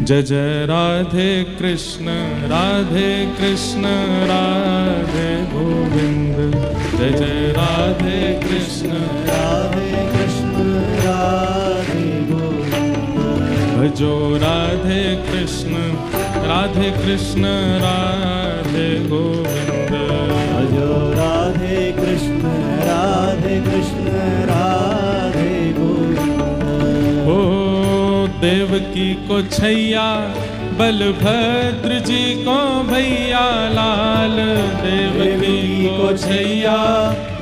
जय जय राधे कृष्ण राधे गोविंद। जय जय राधे कृष्ण राधे गोविंद। भजो राधे कृष्ण राधे गोविंद। भजो राधे कृष्ण राधे गोविंद। ओ देवकी को छैया बलभद्र जी को भैया लाल। देवकी को छैया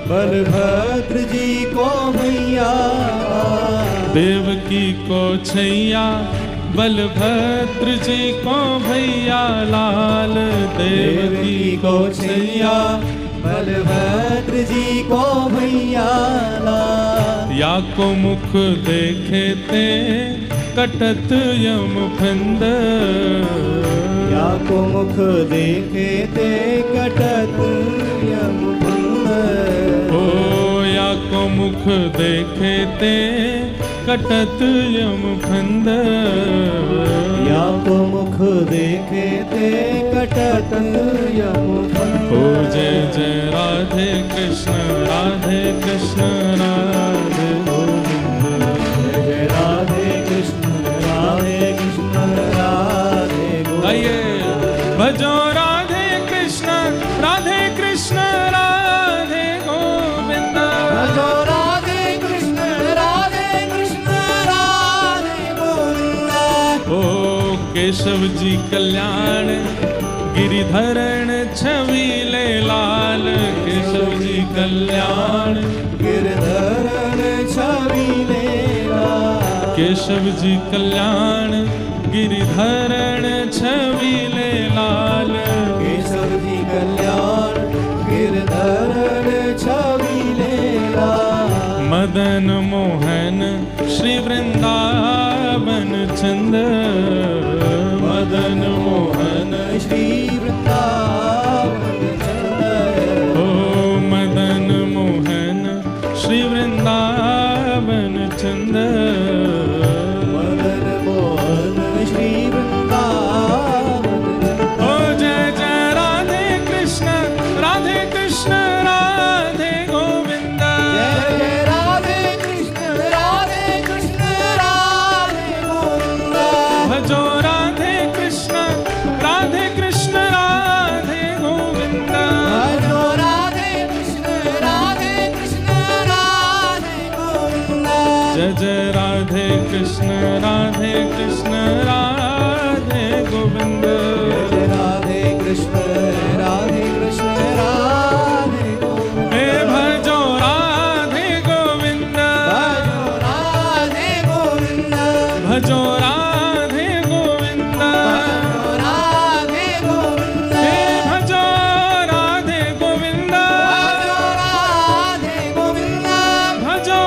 बलभद्र जी को भैया। देवकी को छैया बलभद्र जी को भैया लाल। देवकी को छैया बलभद्र जी को भैया लाल। या को मुख देखे ते कटत यम फंद। या को मुख देखे ते कटत यम फंद। ओ या को मुख देखे ते कटत यम फंद। या को मुख देखे ते कटत यम फंद। ओ जय जय राधे कृष्ण राधे गोविंद। जय राधे कृष्ण राधे गोविंद। आइए भजो राधे कृष्ण राधे गोविंद। भजो राधे कृष्ण राधे गोविंद। ओ केशव जी कल्याण गिरिधरण छवीले लाल। केशव जी कल्याण गिरधरण छवीले लाल। केशव जी कल्याण गिरिधरण छवीले लाल। केशव जी कल्याण गिरधरण छवीले लाल। मदन मोहन श्री वृंदावन चंद। मदन मोहन श्री वृंदावन चंद। ओ मदन मोहन श्री वृंदावन चंद। मदन मोहन श्री वृंदावन। ओ जय जय राधे कृष्ण राधे गोविंद। जय जय राधे कृष्ण राधे गोविंद। भजो राधे कृष्ण राधे गोविंद। भजो राधे कृष्ण राधे गोविंद। जय जय राधे कृष्ण राधे गोविंद। जय राधे कृष्ण राधे गोविंद। हे भजो राधे गोविंद। भजो राधे गोविंद। भजो राधे गोविंद। भजो राधे गोविंद। हे भजो राधे गोविंद। भजो राधे गोविंद। भजो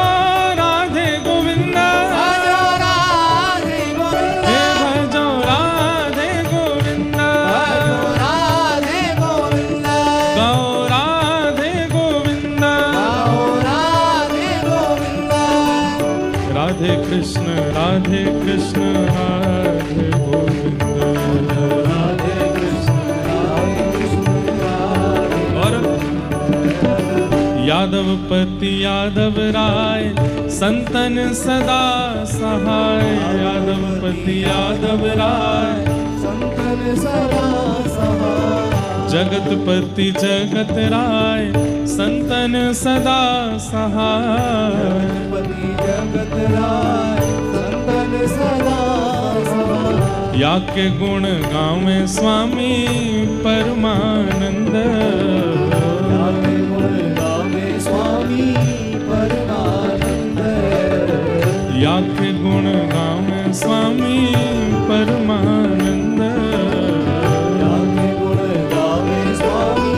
राधे गोविंद। भजो राधे गोविंद। हे भजो राधे गोविंद। भजो राधे गोविंद। गौ राधे गोविंद। राधे गोविंद। राधे कृष्ण राधे गोविंद। राधे कृष्ण और यादवपति यादव राय संतन सदा सहाय। यादवपति यादव राय संतन सदा सहाय। जगतपति जगत राय संतन सदा सहाय। पति जगत राय संतन सदा सहाय। या के गुण गावे स्वामी परमानंद। याके गुण गावे स्वामी परमानंद। या के गुण गावे स्वामी परमानंद। याके गुण गावे स्वामी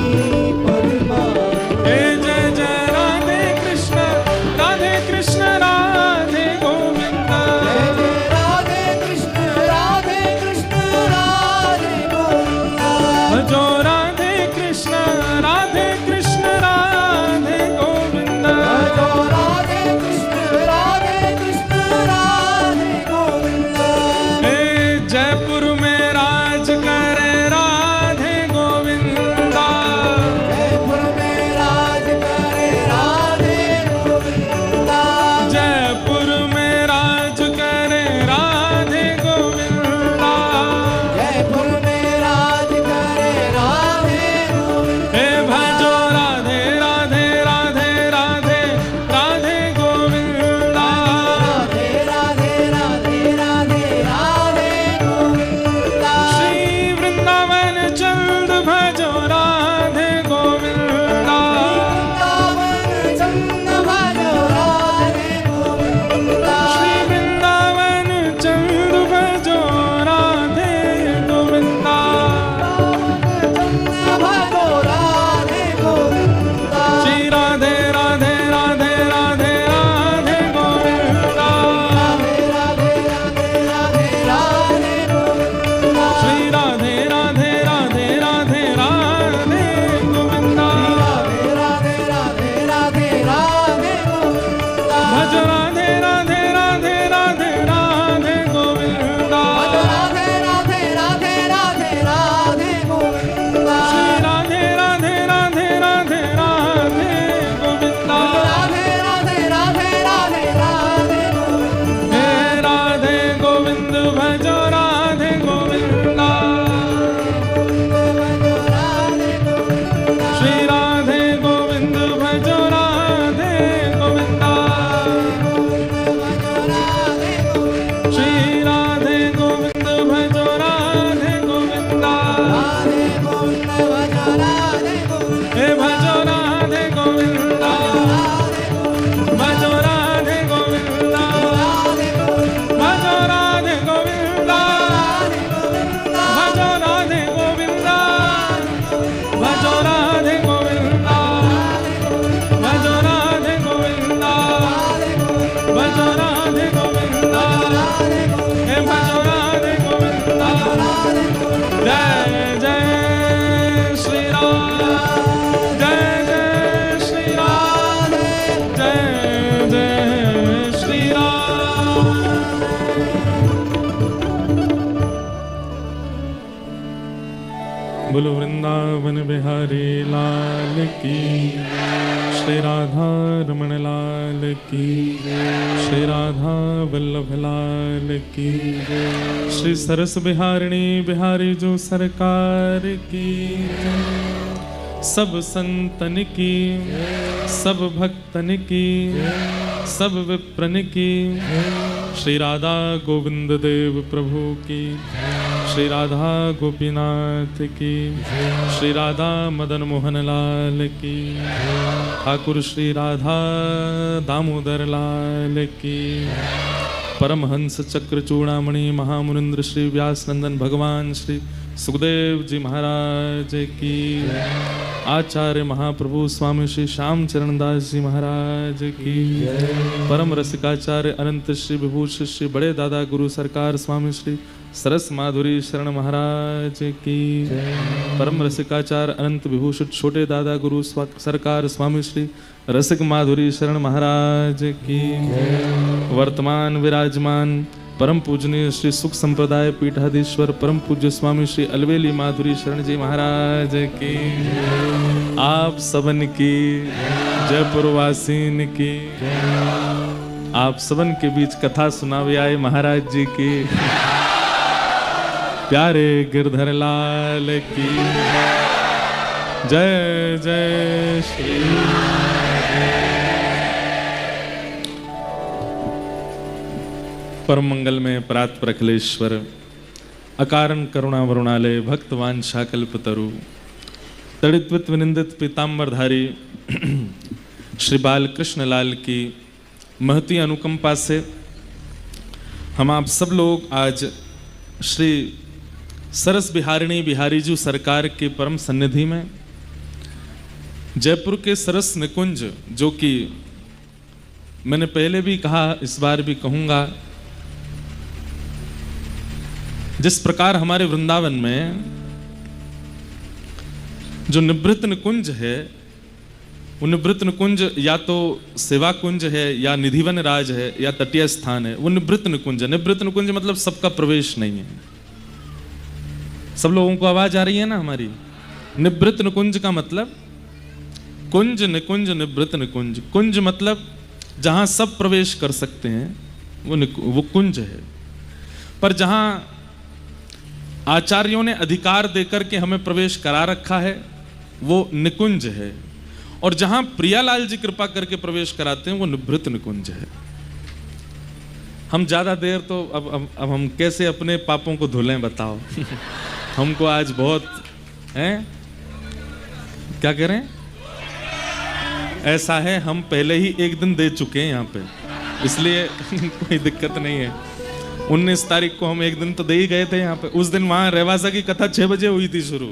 परमानंद। हे जय जय राधे कृष्ण राधे गोविंद। जय जय राधे कृष्ण राधे गोविंद। भजो राधे कृष्ण राधे गोविंद। भजो राधे कृष्ण राधे गोविंद। बोलो वृंदावन बिहारी लाल की, श्री राधा रमण लाल की, श्री राधा वल्लभ लाल की, श्री सरस बिहारिणी बिहारी जो सरकार की, सब संतन की, सब भक्तन की, सब विप्रन की, श्री राधा गोविंद देव प्रभु की, श्री राधा गोपीनाथ की, श्री राधा मदन मोहन लाल की, ठाकुर श्री राधा दामोदर लाल की, परमहंस चक्र चूड़ामणि महामुनिंद्र श्री व्यास नंदन भगवान श्री सुखदेव जी महाराज की, आचार्य महाप्रभु स्वामी श्री श्याम चरण दास जी महाराज की, परम रसिकाचार्य अनंत श्री विभूषित श्री बड़े दादा गुरु सरकार स्वामी श्री सरस माधुरी शरण महाराज की, परम रसिकाचार्य अनंत विभूषित छोटे दादा गुरु सरकार स्वामी श्री रसिक माधुरी शरण महाराज की, वर्तमान विराजमान परम पूजनीय श्री सुख संप्रदाय पीठाधीश्वर परम पूज्य स्वामी श्री अलवेली माधुरी शरण जी महाराज की, आप सबन की, जयपुर वासीन की, आप सबन के बीच कथा सुनावे आए महाराज जी की, प्यारे गिरधर लाल की जय जय श्री। परम मंगल में प्रात प्रखलेश्वर अकारण करुणा वरुणालय भक्तवान शाकल्पतरु तड़ित्वित विनिंदित पीताम्बरधारी श्री बाल कृष्ण लाल की महती अनुकंपा से हम आप सब लोग आज श्री सरस बिहारिणी बिहारी जी सरकार के परम सन्निधि में जयपुर के सरस निकुंज, जो कि मैंने पहले भी कहा इस बार भी कहूँगा, जिस प्रकार हमारे वृंदावन में जो निवृत्त निकुंज है, वो निवृत्त निकुंज या तो सेवा कुंज है या निधिवन राज है या तटीय स्थान है, वो निवृत्त निकुंज है। निवृत्त निकुंज मतलब सबका प्रवेश नहीं है। सब लोगों को आवाज आ रही है ना हमारी? निवृत्त निकुंज का मतलब कुंज, निकुंज, निवृत्त निकुंज। कुंज मतलब जहां सब प्रवेश कर सकते हैं वो कुंज है, पर जहां आचार्यों ने अधिकार देकर के हमें प्रवेश करा रखा है वो निकुंज है, और जहां प्रियालाल जी कृपा करके प्रवेश कराते हैं वो निवृत्त निकुंज है। हम ज्यादा देर तो अब हम कैसे अपने पापों को धुलें बताओ। हमको आज बहुत हैं, क्या कह रहे हैं, ऐसा है हम पहले ही एक दिन दे चुके हैं यहाँ पे, इसलिए कोई दिक्कत नहीं है। 19 तारीख को हम एक दिन तो दे ही गए थे यहाँ पे। उस दिन वहां रेवासा की कथा 6 बजे हुई थी शुरू।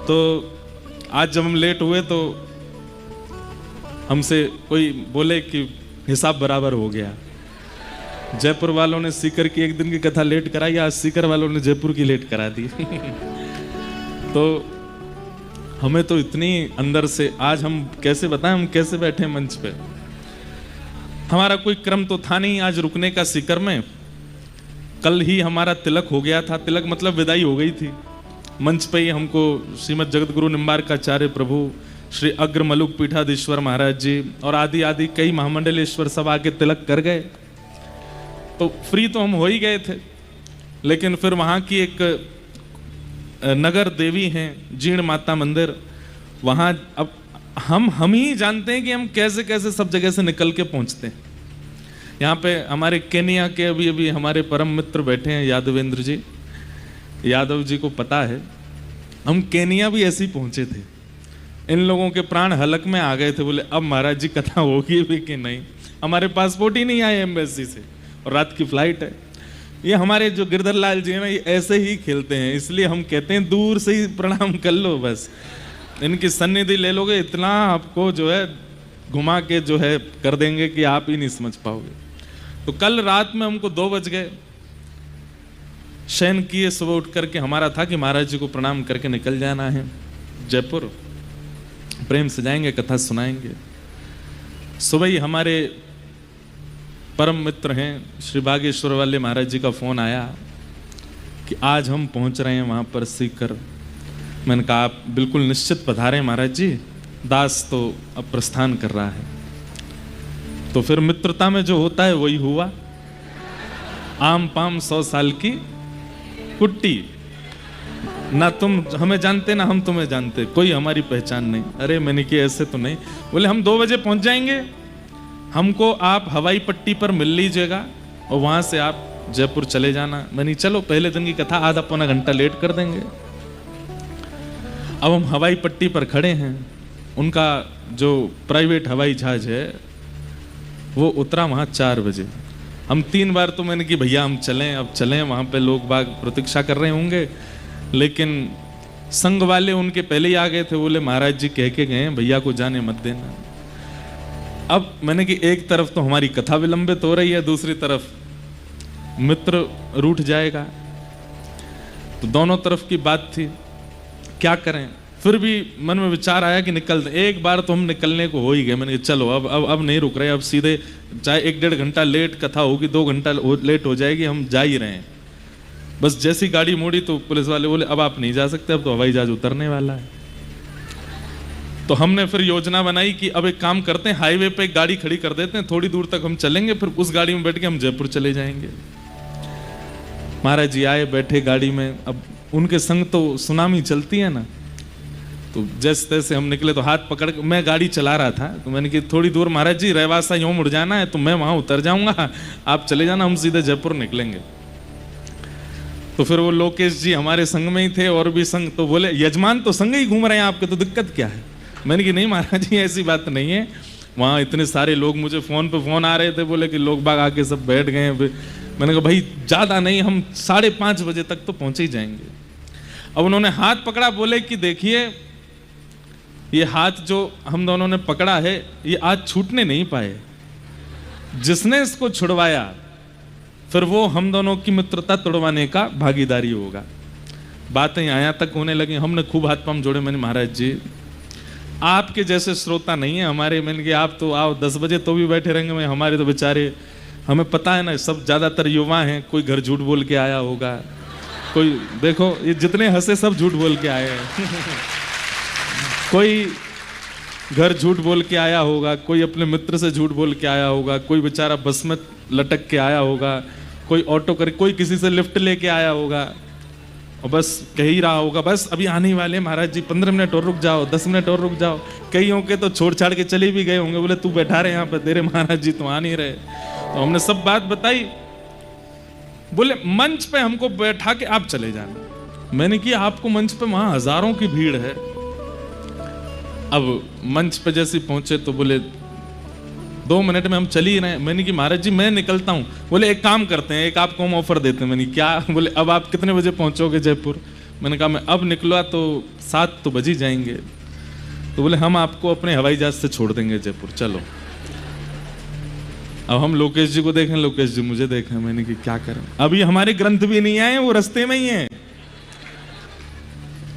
तो आज जब हम लेट हुए तो हमसे कोई बोले कि हिसाब बराबर हो गया। जयपुर वालों ने सीकर की एक दिन की कथा लेट कराई, आज सीकर वालों ने जयपुर की लेट करा दी। तो हमें तो इतनी अंदर से आज हम कैसे बताएं, हम कैसे बैठे मंच पे। हमारा कोई क्रम तो था नहीं आज रुकने का सीकर में। कल ही हमारा तिलक हो गया था। तिलक मतलब विदाई हो गई थी। मंच पे ही हमको श्रीमद जगत गुरु निम्बारकाचार्य प्रभु श्री अग्र मलुक पीठाधीश्वर महाराज जी और आदि आदि कई महामंडलेश्वर सब आके तिलक कर गए। तो फ्री तो हम हो ही गए थे, लेकिन फिर वहाँ की एक नगर देवी हैं जीर्ण माता मंदिर, वहाँ अब हम ही जानते हैं कि हम कैसे कैसे सब जगह से निकल के पहुँचते हैं। यहाँ पे हमारे केनिया के अभी हमारे परम मित्र बैठे हैं यादवेंद्र जी, यादव जी को पता है हम केनिया भी ऐसे ही पहुँचे थे। इन लोगों के प्राण हलक में आ गए थे, बोले अब महाराज जी कथा होगी भी कि नहीं। हमारे पासपोर्ट ही नहीं आए एम्बेसी से और रात की फ्लाइट है। ये हमारे जो गिरधर लाल जी हैं ना, ये ऐसे ही खेलते हैं, इसलिए हम कहते हैं दूर से ही प्रणाम कर लो, बस इनकी सन्निधि ले लोगे, इतना आपको जो है घुमा के जो है कर देंगे कि आप ही नहीं समझ पाओगे। तो कल रात में हमको 2 बज गए, शयन किए, सुबह उठ करके हमारा था कि महाराज जी को प्रणाम करके निकल जाना है जयपुर, प्रेम से जाएंगे, कथा सुनाएंगे। सुबह ही हमारे परम मित्र हैं श्री बागेश्वर वाले महाराज जी का फोन आया कि आज हम पहुंच रहे हैं वहां पर सीकर, मैंने कहा आप बिल्कुल निश्चित पधारें महाराज जी, दास तो अब प्रस्थान कर रहा है। तो फिर मित्रता में जो होता है वही हुआ। आम पाम 100 साल की कुट्टी, ना तुम हमें जानते ना हम तुम्हें जानते, कोई हमारी पहचान नहीं। अरे मैंने कि ऐसे तो नहीं। बोले हम 2 बजे पहुंच जाएंगे, हमको आप हवाई पट्टी पर मिल लीजिएगा और वहां से आप जयपुर चले जाना। मैंने चलो पहले दिन की कथा आधा पौना घंटा लेट कर देंगे। अब हम हवाई पट्टी पर खड़े हैं, उनका जो प्राइवेट हवाई जहाज है वो उतरा वहाँ 4 बजे। हम 3 बार तो मैंने कि भैया हम चलें, अब चलें, वहाँ पे लोग बाग प्रतीक्षा कर रहे होंगे। लेकिन संघ वाले उनके पहले ही आ गए थे, बोले महाराज जी कह के गए भैया को जाने मत देना। अब मैंने कि एक तरफ तो हमारी कथा विलंबित हो रही है, दूसरी तरफ मित्र रूठ जाएगा, तो दोनों तरफ की बात थी, क्या करें। फिर भी मन में विचार आया कि निकल दें। एक बार तो हम निकलने को हो ही गए। मैंने कहा चलो अब नहीं रुक रहे, अब सीधे चाहे 1-1.5 घंटा लेट कथा होगी, 2 घंटा लेट हो जाएगी, हम जा ही रहे हैं। बस जैसी गाड़ी मोड़ी तो पुलिस वाले बोले अब आप नहीं जा सकते, अब तो हवाई जहाज उतरने वाला है। तो हमने फिर योजना बनाई कि अब एक काम करते हैं, हाईवे पे एक गाड़ी खड़ी कर देते हैं, थोड़ी दूर तक हम चलेंगे, फिर उस गाड़ी में बैठ के हम जयपुर चले जाएंगे। महाराज जी आए, बैठे गाड़ी में। अब उनके संग तो सुनामी चलती है ना, तो जैसे तैसे हम निकले। तो हाथ पकड़ के मैं गाड़ी चला रहा था, तो मैंने कि थोड़ी दूर महाराज जी रहवासा यूं मुड़ जाना है, तो मैं वहां उतर जाऊंगा, आप चले जाना, हम सीधे जयपुर निकलेंगे। तो फिर वो लोकेश जी हमारे संग में ही थे, और भी संग, तो बोले यजमान तो संग ही घूम रहे हैं आपके, तो दिक्कत क्या है। मैंने कि नहीं महाराज जी ऐसी बात नहीं है, वहाँ इतने सारे लोग, मुझे फोन पे फोन आ रहे थे, बोले कि लोग बाग आके सब बैठ गए हैं। मैंने कहा भाई ज़्यादा नहीं, हम 5:30 बजे तक तो पहुँच ही जाएंगे। अब उन्होंने हाथ पकड़ा, बोले कि देखिए ये हाथ जो हम दोनों ने पकड़ा है ये आज छूटने नहीं पाए, जिसने इसको छुड़वाया फिर वो हम दोनों की मित्रता तोड़वाने का भागीदारी होगा। बातें यहाँ तक होने लगी, हमने खूब हाथ पांव जोड़े। मैंने महाराज जी आपके जैसे श्रोता नहीं है हमारे, मैंने कि आप तो आओ 10 बजे तो भी बैठे रहेंगे, मैं हमारे तो बेचारे, हमें पता है ना सब ज़्यादातर युवा हैं, कोई घर झूठ बोल के आया होगा, कोई देखो ये जितने हंसे सब झूठ बोल के आए हैं कोई घर झूठ बोल के आया होगा, कोई अपने मित्र से झूठ बोल के आया होगा, कोई बेचारा बस में लटक के आया होगा, कोई ऑटो कर, कोई किसी से लिफ्ट लेके आया होगा और बस कह ही रहा होगा बस अभी आने ही वाले महाराज जी, 15 मिनट और रुक जाओ, 10 मिनट और रुक जाओ। कईयों के तो छोड़ छाड़ के चले भी गए होंगे, बोले तू बैठा रहे यहाँ पर, तेरे महाराज जी तो आ नहीं रहे। तो हमने सब बात बताई, बोले मंच पे हमको बैठा के आप चले जाना। मैंने किया आपको मंच पे वहां हजारों की भीड़ है। अब मंच पे जैसे पहुंचे तो बोले 2 मिनट में हम चल ही रहे। मैंने कि महाराज जी मैं निकलता हूँ। बोले एक काम करते हैं, एक आपको हम ऑफर देते हैं। मैंने क्या? बोले अब आप कितने बजे पहुंचोगे जयपुर? मैंने कहा मैं अब निकला तो 7 तो बज ही जाएंगे। तो बोले हम आपको अपने हवाई जहाज से छोड़ देंगे जयपुर, चलो। अब हम लोकेश जी को देखें, लोकेश जी मुझे देखें। मैंने कि क्या करें, अभी हमारे ग्रंथ भी नहीं आए, वो रास्ते में ही हैं।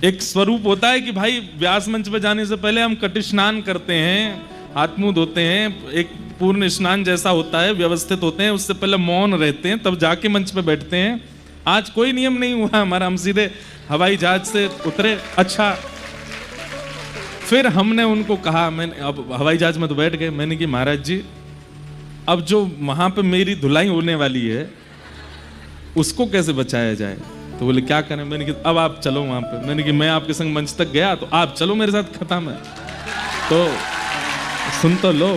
एक स्वरूप होता है कि भाई व्यास मंच पे जाने से पहले हम कटी स्नान करते हैं, हाथ मुंह धोते हैं, एक पूर्ण स्नान जैसा होता है, व्यवस्थित होते हैं, उससे पहले मौन रहते हैं, तब जाके मंच पे बैठते हैं। आज कोई नियम नहीं हुआ हमारा, हम सीधे हवाई जहाज से उतरे। अच्छा, फिर हमने उनको कहा, मैंने अब हवाई जहाज में तो बैठ गए। मैंने कि महाराज जी अब जो वहां पे मेरी धुलाई होने वाली है उसको कैसे बचाया जाए? तो बोले क्या करें? मैंने कहा अब आप चलो वहां पे। मैंने कि मैं आपके संग मंच तक गया तो आप चलो मेरे साथ, खत्म है। तो सुन तो लो।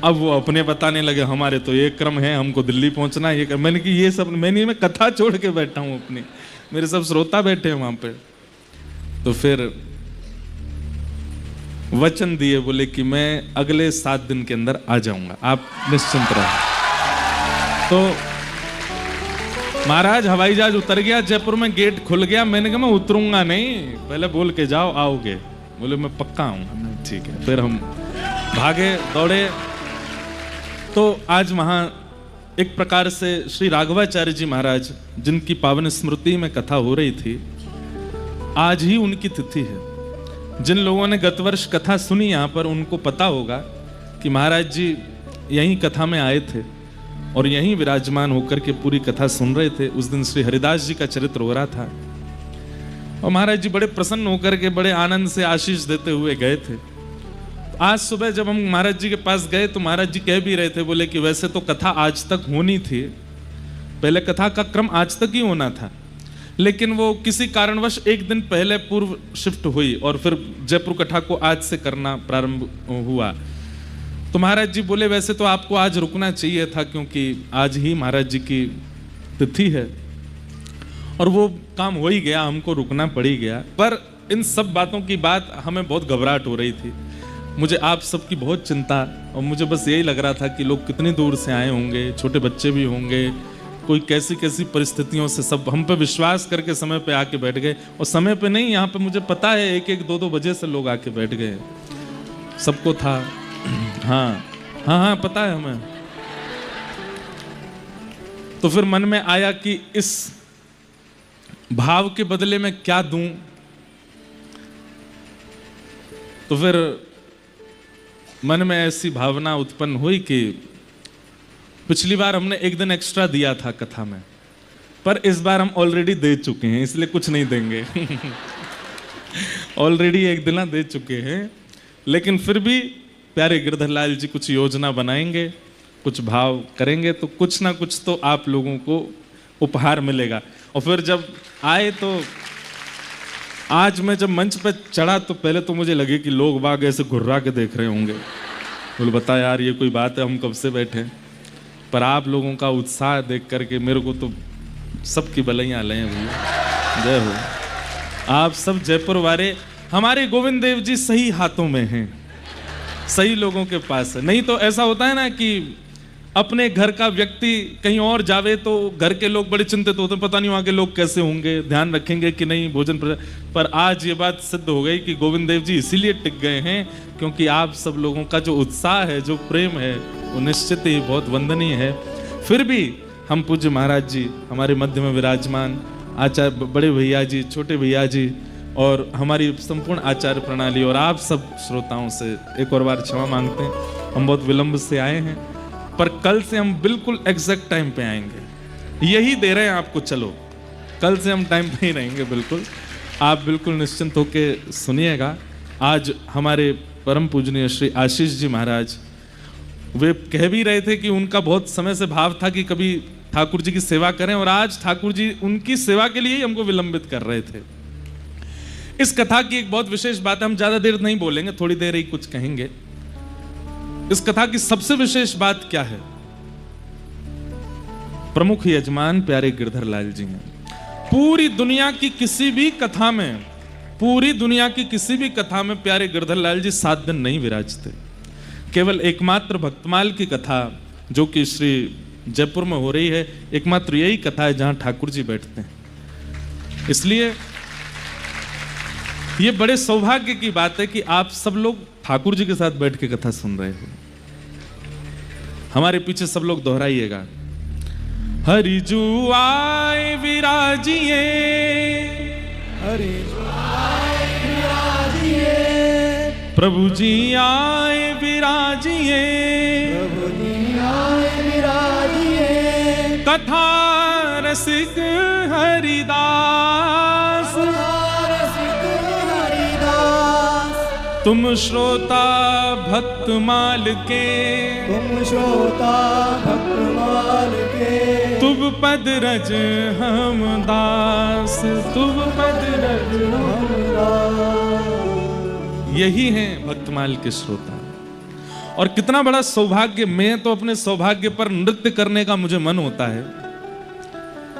अब वो अपने बताने लगे हमारे तो ये क्रम है, हमको दिल्ली पहुंचना है, ये क्रम। मैंने कि ये सब मैं कथा छोड़ के बैठा हूं अपनी, मेरे सब श्रोता बैठे हैं वहां पे। तो फिर वचन दिए, बोले कि मैं अगले 7 दिन के अंदर आ जाऊंगा, आप निश्चिंत रहो। तो महाराज हवाई जहाज उतर गया, जयपुर में गेट खुल गया। मैंने कहा मैं उतरूंगा नहीं, पहले बोल के जाओ आओगे। बोले मैं पक्का आऊंगा। ठीक है। फिर हम भागे दौड़े। तो आज वहां एक प्रकार से श्री राघवाचार्य जी महाराज, जिनकी पावन स्मृति में कथा हो रही थी, आज ही उनकी तिथि है। जिन लोगों ने गत वर्ष कथा सुनी यहाँ पर, उनको पता होगा कि महाराज जी यहीं कथा में आए थे और यहीं विराजमान होकर के पूरी कथा सुन रहे थे। उस दिन श्री हरिदास जी का चरित्र हो रहा था। और महाराज जी बड़े प्रसन्न होकर के बड़े आनंद से आशीष देते हुए गए थे। आज सुबह जब हम महाराज जी के पास गए तो महाराज जी कह भी रहे थे, बोले कि वैसे तो कथा आज तक होनी थी, पहले कथा का क्रम आज तक ही होना था, लेकिन वो किसी कारणवश एक दिन पहले पूर्व शिफ्ट हुई और फिर जयपुर कथा को आज से करना प्रारंभ हुआ। तो महाराज जी बोले वैसे तो आपको आज रुकना चाहिए था, क्योंकि आज ही महाराज जी की तिथि है, और वो काम हो ही गया, हमको रुकना पड़ ही गया। पर इन सब बातों की बात हमें बहुत घबराहट हो रही थी, मुझे आप सबकी बहुत चिंता, और मुझे बस यही लग रहा था कि लोग कितनी दूर से आए होंगे, छोटे बच्चे भी होंगे, कोई कैसी कैसी परिस्थितियों से सब हम पे विश्वास करके समय पे आके बैठ गए, और समय पे नहीं, यहाँ पे मुझे पता है 1-1, 2-2 बजे से लोग आके बैठ गए, सबको था। हाँ हाँ हाँ पता है हमें। तो फिर मन में आया कि इस भाव के बदले में क्या दूं, तो फिर मन में ऐसी भावना उत्पन्न हुई कि पिछली बार हमने एक दिन एक्स्ट्रा दिया था कथा में, पर इस बार हम ऑलरेडी दे चुके हैं, इसलिए कुछ नहीं देंगे। ऑलरेडी एक दिन दे चुके हैं, लेकिन फिर भी प्यारे गिरधर लाल जी कुछ योजना बनाएंगे, कुछ भाव करेंगे, तो कुछ ना कुछ तो आप लोगों को उपहार मिलेगा। और फिर जब आए तो आज मैं जब मंच पर चढ़ा तो पहले तो मुझे लगे कि लोग बाग ऐसे घुर्रा के देख रहे होंगे, बोले बता यार ये कोई बात है, हम कब से बैठे। पर आप लोगों का उत्साह देख करके मेरे को तो सबकी बलैयां लें भैया, जय हो। आप सब जयपुर वाले, हमारे गोविंद देव जी सही हाथों में हैं, सही लोगों के पास है। नहीं तो ऐसा होता है ना कि अपने घर का व्यक्ति कहीं और जावे तो घर के लोग बड़े चिंतित होते हैं, पता नहीं वहां के लोग कैसे होंगे, ध्यान रखेंगे कि नहीं भोजन पर आज ये बात सिद्ध हो गई कि गोविंद देव जी इसीलिए टिक गए हैं क्योंकि आप सब लोगों का जो उत्साह है, जो प्रेम है, वो निश्चित ही बहुत वंदनीय है। फिर भी हम पूज्य महाराज जी हमारे मध्य में विराजमान, आचार्य बड़े भैया जी, छोटे भैया जी, और हमारी संपूर्ण आचार्य प्रणाली और आप सब श्रोताओं से एक और बार क्षमा मांगते हैं। हम बहुत विलंब से आए हैं, पर कल से हम बिल्कुल एग्जैक्ट टाइम पे आएंगे, यही दे रहे हैं आपको। चलो कल से हम टाइम पे ही रहेंगे, बिल्कुल आप बिल्कुल निश्चिंत होकर सुनिएगा। आज हमारे परम पूजनीय श्री आशीष जी महाराज, वे कह भी रहे थे कि उनका बहुत समय से भाव था कि कभी ठाकुर जी की सेवा करें, और आज ठाकुर जी उनकी सेवा के लिए ही हमको विलंबित कर रहे थे। इस कथा की एक बहुत विशेष बात है, हम ज्यादा देर नहीं बोलेंगे, थोड़ी देर ही कुछ कहेंगे। इस कथा की सबसे विशेष बात क्या है? प्रमुख यजमान प्यारे गिरधर लाल जी हैं। पूरी दुनिया की किसी भी कथा में, पूरी दुनिया की किसी भी कथा में प्यारे गिरधर लाल जी 7 दिन नहीं विराजते। केवल एकमात्र भक्तमाल की कथा जो कि श्री जयपुर में हो रही है, एकमात्र यही कथा है जहां ठाकुर जी बैठते हैं। इसलिए ये बड़े सौभाग्य की बात है कि आप सब लोग ठाकुर जी के साथ बैठ के कथा सुन रहे हो। हमारे पीछे सब लोग दोहराइएगा, हरिजू आए विराजिए, हरिजू आए विराजिए, प्रभु जी आए विराजिए, प्रभु जी आए विराजिए, कथा रसिक हरिदास, तुम श्रोता भक्तमाल के, तुम श्रोता भक्तमाल के, तुम पद रज हम दास, तुम पद रज हम दास। यही है भक्तमाल के श्रोता। और कितना बड़ा सौभाग्य, मैं तो अपने सौभाग्य पर नृत्य करने का मुझे मन होता है।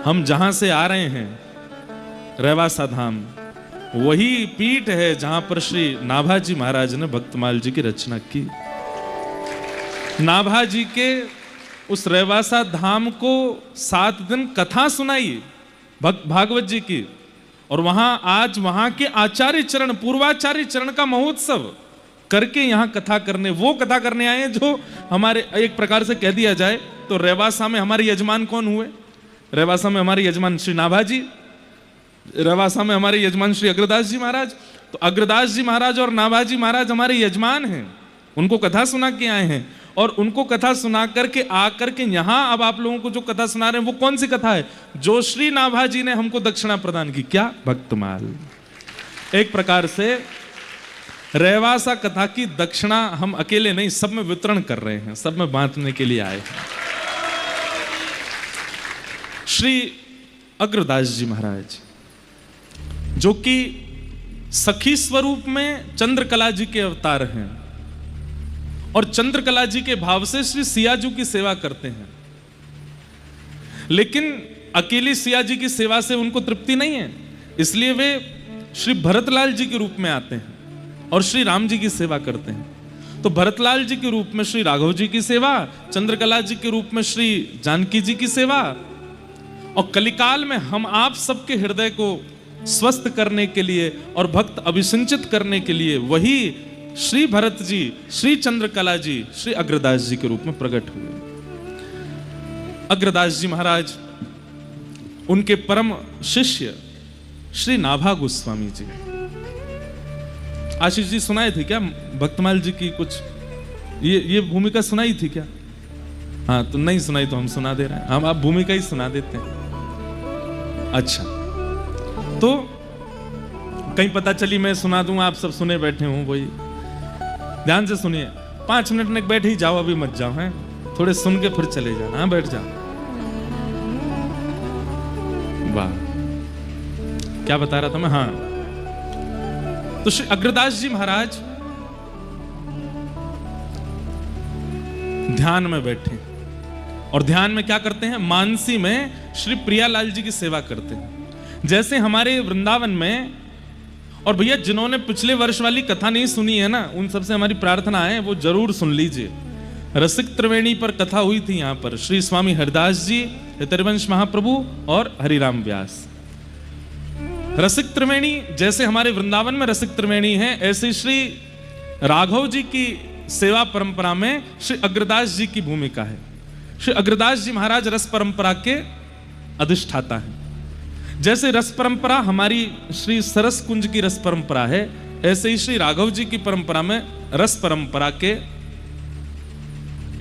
हम जहां से आ रहे हैं रेवासा धाम, वही पीठ है जहां पर श्री नाभाजी महाराज ने भक्तमाल जी की रचना की। नाभाजी के उस रेवासा धाम को 7 दिन कथा सुनाई भागवत जी की, और वहां आज वहां के आचार्य चरण, पूर्वाचार्य चरण का महोत्सव करके यहां कथा करने, वो कथा करने आए हैं जो हमारे, एक प्रकार से कह दिया जाए तो रेवासा में हमारे यजमान कौन हुए? रेवासा में हमारे यजमान श्री नाभाजी, रेवासा में हमारे यजमान श्री अग्रदास जी महाराज। तो अग्रदास जी महाराज और नाभाजी महाराज हमारे यजमान हैं, उनको कथा सुना के आए हैं। और उनको कथा सुना करके आकर के यहां अब आप लोगों को जो कथा सुना रहे हैं वो कौन सी कथा है? जो श्री नाभा जी ने हमको दक्षिणा प्रदान की। क्या? भक्तमाल। एक प्रकार से रेवासा कथा की दक्षिणा हम अकेले नहीं, सब में वितरण कर रहे हैं, सब में बांटने के लिए आए हैं। श्री अग्रदास जी महाराज जो कि सखी स्वरूप में चंद्रकला जी के अवतार हैं और चंद्रकला जी के भाव से श्री सियाजू की सेवा करते हैं, लेकिन अकेली सिया जी की सेवा से उनको तृप्ति नहीं है, इसलिए वे श्री भरतलाल जी के रूप में आते हैं और श्री राम जी की सेवा करते हैं। तो भरतलाल जी के रूप में श्री राघव जी की सेवा, चंद्रकला जी के रूप में श्री जानकी जी की सेवा, और कलिकाल में हम आप सबके हृदय को स्वस्थ करने के लिए और भक्त अभिसिंचित करने के लिए वही श्री भरत जी, श्री चंद्रकला जी, श्री अग्रदास जी के रूप में प्रकट हुए। अग्रदास जी महाराज, उनके परम शिष्य श्री नाभा गोस्वामी जी। आशीष जी सुनाए थे क्या भक्तमाल जी की कुछ ये भूमिका सुनाई थी क्या? हाँ, तो नहीं सुनाई तो हम सुना दे रहे हैं, हम आप भूमिका ही सुना देते हैं। अच्छा, तो कहीं पता चली मैं सुना दूं, आप सब सुने बैठे हूं, वही ध्यान से सुनिए। 5 मिनट में बैठ ही जाओ, अभी मत जाओ, हैं थोड़े सुन के फिर चले जाना। हाँ, बैठ जाओ। वाह, क्या बता रहा था मैं? हाँ, तो श्री अग्रदास जी महाराज ध्यान में बैठे और ध्यान में क्या करते हैं? मानसी में श्री प्रियालाल जी की सेवा करते हैं। जैसे हमारे वृंदावन में, और भैया जिन्होंने पिछले वर्ष वाली कथा नहीं सुनी है ना, उन सबसे हमारी प्रार्थना है वो जरूर सुन लीजिए। रसिक त्रिवेणी पर कथा हुई थी, यहां पर श्री स्वामी हरिदास जी, हितरिवंश महाप्रभु और हरिराम व्यास। रसिक त्रिवेणी, जैसे हमारे वृंदावन में रसिक त्रिवेणी है, ऐसे श्री राघव जी की सेवा परंपरा में श्री अग्रदास जी की भूमिका है। श्री अग्रदास जी महाराज रस परंपरा के अधिष्ठाता हैं। जैसे रस परंपरा हमारी श्री सरस कुंज की रस परंपरा है, ऐसे ही श्री राघव जी की परंपरा में रस परंपरा के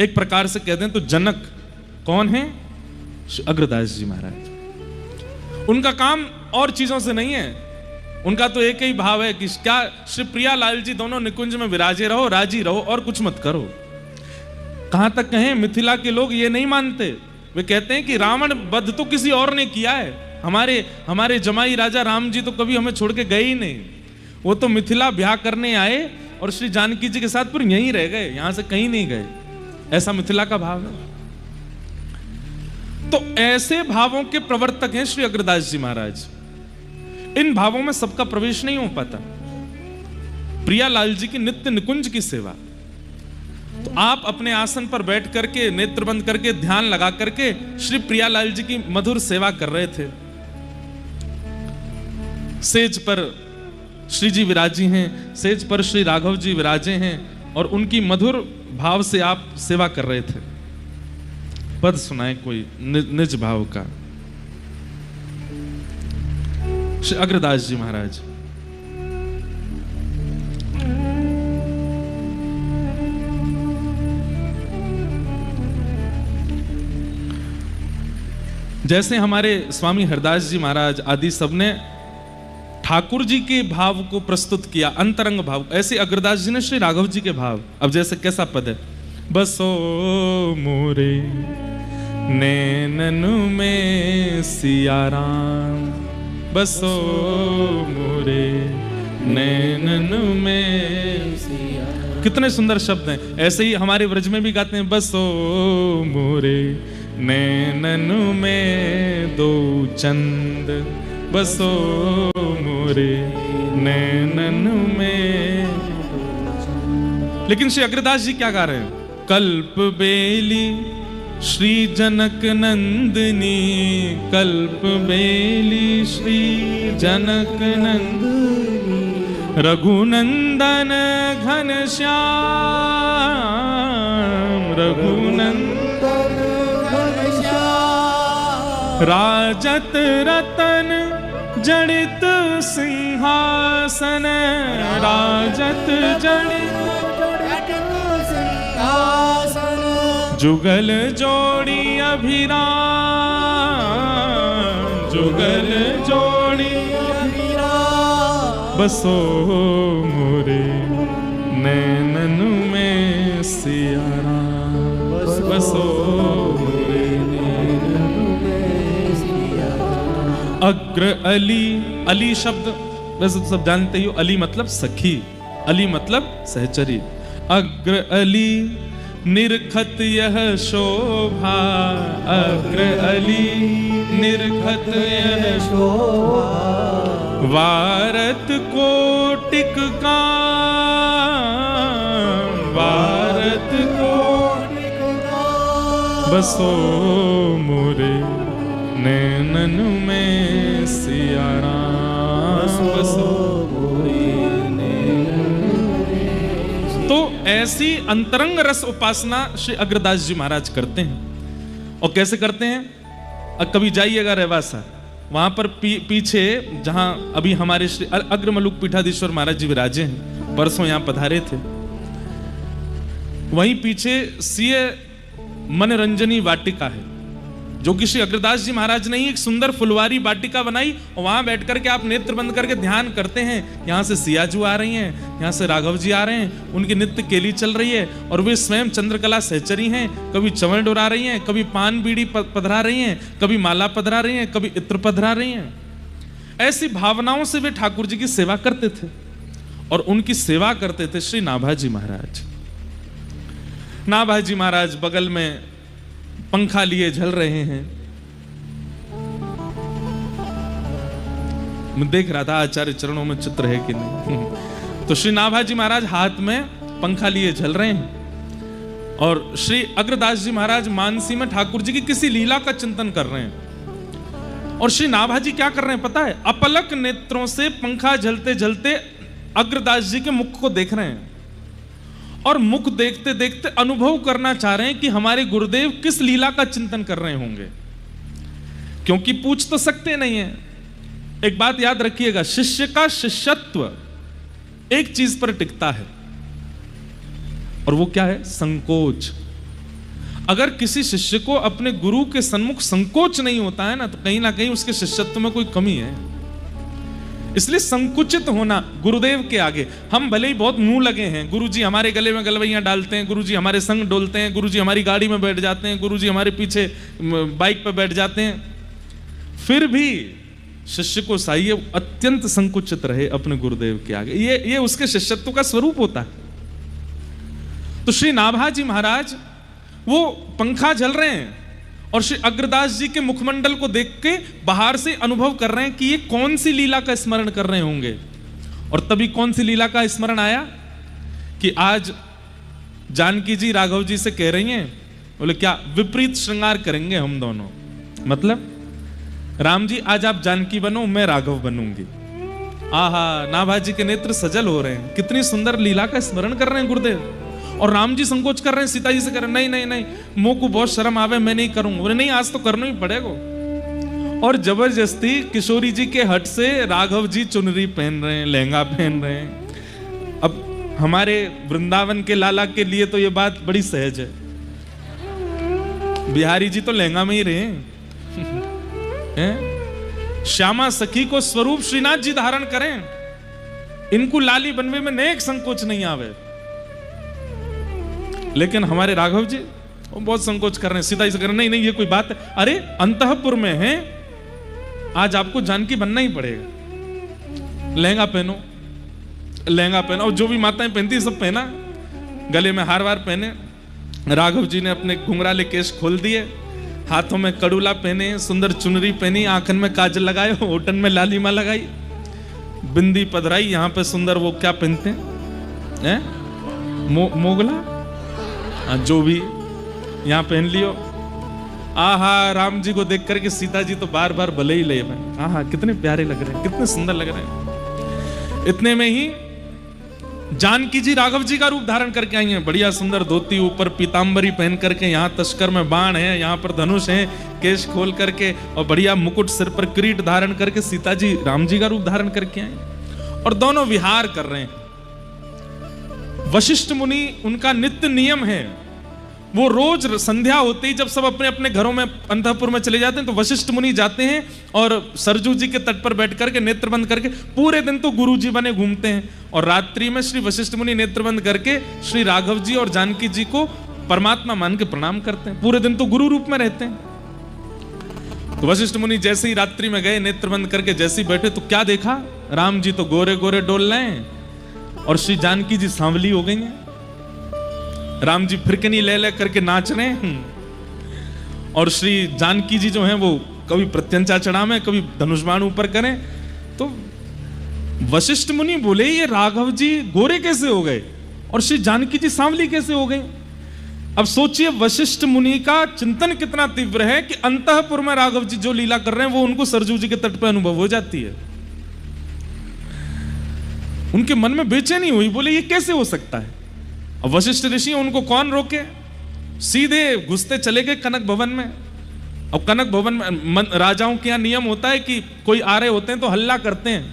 एक प्रकार से कहते हैं तो जनक कौन है? श्री अग्रदास जी महाराज। उनका काम और चीजों से नहीं है, उनका तो एक ही भाव है कि क्या श्री प्रियालाल जी दोनों निकुंज में विराजे रहो, राजी रहो और कुछ मत करो। कहां तक कहें, मिथिला के लोग ये नहीं मानते, वे कहते हैं कि रावण वध तो किसी और ने किया है, हमारे जमाई राजा राम जी तो कभी हमें छोड़ के गए ही नहीं, वो तो मिथिला ब्याह करने आए और श्री जानकी जी के साथ फिर यहीं रह गए, यहां से कहीं नहीं गए। ऐसा मिथिला का भाव है। तो ऐसे भावों के प्रवर्तक हैं श्री अग्रदास जी महाराज। इन भावों में सबका प्रवेश नहीं हो पाता। प्रियालाल जी की नित्य निकुंज की सेवा, तो आप अपने आसन पर बैठ करके नेत्र बंद करके ध्यान लगा करके श्री प्रियालाल जी की मधुर सेवा कर रहे थे। सेज पर श्री जी विराजी हैं, सेज पर श्री राघव जी विराजे हैं और उनकी मधुर भाव से आप सेवा कर रहे थे। पद सुनाए कोई निज भाव का। श्री अग्रदास जी महाराज। जैसे हमारे स्वामी हरदास जी महाराज आदि सबने ठाकुर जी के भाव को प्रस्तुत किया, अंतरंग भाव, ऐसे अग्रदास जी ने श्री राघव जी के भाव। अब जैसे कैसा पद है? बसो मोरे नैनन में सिया राम, बसो मोरे नैनन में सिया। कितने सुंदर शब्द हैं। ऐसे ही हमारे व्रज में भी गाते हैं, बसो मोरे नैनन में दो चंद, बसो मोरे नैनन में। लेकिन श्री अग्रदास जी क्या गा रहे हैं? कल्प बेली श्री जनक नंदिनी, कल्प बेली श्री जनक नंदिनी, रघुनंदन घन श्याम, रघुनंदन घन श्याम, राजत रतन जड़ित सिंहासन, राजत जड़ित सिंहासन, जुगल जोड़ी अभिराम, जुगल जोड़ी अभिराम, बसो मोरे नैनन में सिया राम, बसो मोरे नैनन में सिया राम। अग्र अली, अली शब्द वैसे तो सब जानते ही हो, अली मतलब सखी, अली मतलब सहचरी। अग्र अली निरखत यह शोभा, अग्र अली निरखत यह शोभा, वारत कोटिक काम, वारत कोटिक काम, बसो मोरे नैनन में सिया राम, बसो मोरे नैनन में। तो ऐसी अंतरंग रस उपासना श्री अग्रदास जी महाराज करते हैं। और कैसे करते हैं? कभी जाइएगा रेवासा, वहां पर पीछे जहां अभी हमारे श्री अग्रमलुक पीठाधीश्वर महाराज जी विराजे हैं, परसों यहां पधारे थे, वहीं पीछे सीय मनरंजनी वाटिका है, जो कि श्री अग्रदास जी महाराज ने ही एक सुंदर फुलवारी वाटिका बनाई। और वहां बैठ करके आप नेत्र बंद करके ध्यान करते हैं। यहां से सियाजू आ रही हैं, यहां से राघव जी आ रहे हैं, उनकी नित्य केली चल रही है और वे स्वयं चंद्रकला सहचरी हैं। कभी चवल डोरा रही हैं, कभी पान बीड़ी पधरा रही हैं, कभी माला पधरा रही हैं, कभी इत्र पधरा रही हैं। ऐसी भावनाओं से वे ठाकुर जी की सेवा करते थे। और उनकी सेवा करते थे श्री नाभाजी महाराज। नाभाजी महाराज बगल में पंखा लिए झल रहे हैं। मैं देख रहा था आचार्य चरणों में चित्र है कि नहीं। तो श्री नाभाजी महाराज हाथ में पंखा लिए झल रहे हैं और श्री अग्रदास जी महाराज मानसी में ठाकुर जी की किसी लीला का चिंतन कर रहे हैं। और श्री नाभाजी क्या कर रहे हैं पता है? अपलक नेत्रों से पंखा झलते झलते अग्रदास जी के मुख को देख रहे हैं और मुख देखते देखते अनुभव करना चाह रहे हैं कि हमारे गुरुदेव किस लीला का चिंतन कर रहे होंगे, क्योंकि पूछ तो सकते नहीं है। एक बात याद रखिएगा, शिष्य का शिष्यत्व एक चीज पर टिकता है और वो क्या है? संकोच। अगर किसी शिष्य को अपने गुरु के सन्मुख संकोच नहीं होता है ना, तो कहीं ना कहीं उसके शिष्यत्व में कोई कमी है। इसलिए संकुचित होना गुरुदेव के आगे। हम भले ही बहुत मुंह लगे हैं, गुरुजी हमारे गले में गलवैयां डालते हैं, गुरुजी हमारे संग डोलते हैं, गुरुजी हमारी गाड़ी में बैठ जाते हैं, गुरुजी हमारे पीछे बाइक पर बैठ जाते हैं, फिर भी शिष्य को चाहिए अत्यंत संकुचित रहे अपने गुरुदेव के आगे। ये उसके शिष्यत्व का स्वरूप होता है। तो श्री नाभाजी महाराज वो पंखा झल रहे हैं और श्री अग्रदास जी के मुखमंडल को देख के बाहर से अनुभव कर रहे हैं कि ये कौन सी लीला का स्मरण कर रहे होंगे। और तभी कौन सी लीला का स्मरण आया कि आज जानकी जी राघव जी से कह रही हैं, बोले क्या विपरीत श्रृंगार करेंगे हम दोनों, मतलब राम जी आज आप जानकी बनो, मैं राघव बनूंगी। आहा, नाभाजी के नेत्र सजल हो रहे हैं, कितनी सुंदर लीला का स्मरण कर रहे हैं गुरुदेव। और राम जी संकोच कर रहे हैं, सीता जी से कर रहे हैं, नहीं नहीं नहीं, मुंह को बहुत शर्म आवे, मैं नहीं करूंगा। बोले नहीं, आज तो करना ही पड़ेगा। और जबरदस्ती किशोरी जी के हट से राघव जी चुनरी पहन रहे हैं, लहंगा पहन रहे हैं। अब हमारे वृंदावन के लाला के लिए तो ये बात बड़ी सहज है, बिहारी जी तो लहंगा में ही रहे हैं। श्यामा सखी को स्वरूप श्रीनाथ जी धारण करें, इनको लाली बनवे में नेक संकोच नहीं आवे। लेकिन हमारे राघव जी वो बहुत संकोच कर रहे हैं, सीधा ही से कर रहे हैं, नहीं नहीं ये कोई बात है, अरे अंतःपुर में है, आज आपको जानकी बनना ही पड़ेगा, लहंगा पहनो, लहंगा पहनो। और जो भी माताएं पहनती सब पहना, गले में हार वार पहने। राघव जी ने अपने घुंघराले केश खोल दिए, हाथों में कड़ूला पहने, सुंदर चुनरी पहनी, आंखन में काजल लगाए, होठन में लालिमा लगाई, बिंदी पधराई, यहाँ पे सुंदर वो क्या पहनते हैं, मोगला, जो भी यहाँ पहन लियो। आहा, राम जी को देख करके सीता जी तो बार बार भले ही ले भाई, आहा कितने प्यारे लग रहे हैं, कितने सुंदर लग रहे हैं। इतने में ही जानकी जी राघव जी का रूप धारण करके आई हैं, बढ़िया सुंदर धोती, ऊपर पीतांबरी पहन करके, यहाँ तस्कर में बाण है, यहाँ पर धनुष है, केश खोल करके और बढ़िया मुकुट सिर पर किरीट धारण करके सीता जी राम जी का रूप धारण करके आए और दोनों विहार कर रहे हैं। वशिष्ठ मुनि, उनका नित्य नियम है वो रोज संध्या होते ही जब सब अपने अपने घरों में अंतःपुर में चले जाते हैं तो वशिष्ठ मुनि जाते हैं और सरजू जी के तट पर बैठ करके नेत्र बंद करके पूरे दिन तो गुरु जी बने घूमते हैं और रात्रि में श्री वशिष्ठ मुनि नेत्र बंद करके श्री राघव जी और जानकी जी को परमात्मा मान के प्रणाम करते हैं। पूरे दिन तो गुरु रूप में रहते हैं। तो वशिष्ठ मुनि जैसे ही रात्रि में गए नेत्र बंद करके जैसे ही बैठे तो क्या देखा, राम जी तो गोरे गोरे डोल रहे हैं और श्री जानकी जी सांवली हो गई हैं। राम जी फिरकनी ले ले करके नाच रहे हैं और श्री जानकी जी जो हैं वो कभी प्रत्यंचा चढ़ावे कभी धनुष्बाण ऊपर करें। तो वशिष्ठ मुनि बोले ये राघव जी गोरे कैसे हो गए और श्री जानकी जी सांवली कैसे हो गई। अब सोचिए वशिष्ठ मुनि का चिंतन कितना तीव्र है कि अंतःपुर में राघव जी जो लीला कर रहे हैं वो उनको सरजू जी के तट पर अनुभव हो जाती है। उनके मन में बेचैनी हुई, बोले ये कैसे हो सकता है। अब वशिष्ठ ऋषि उनको कौन रोके, सीधे घुसते चले गए कनक भवन में। अब कनक भवन में राजाओं के यहाँ नियम होता है कि कोई आ रहे होते हैं तो हल्ला करते हैं,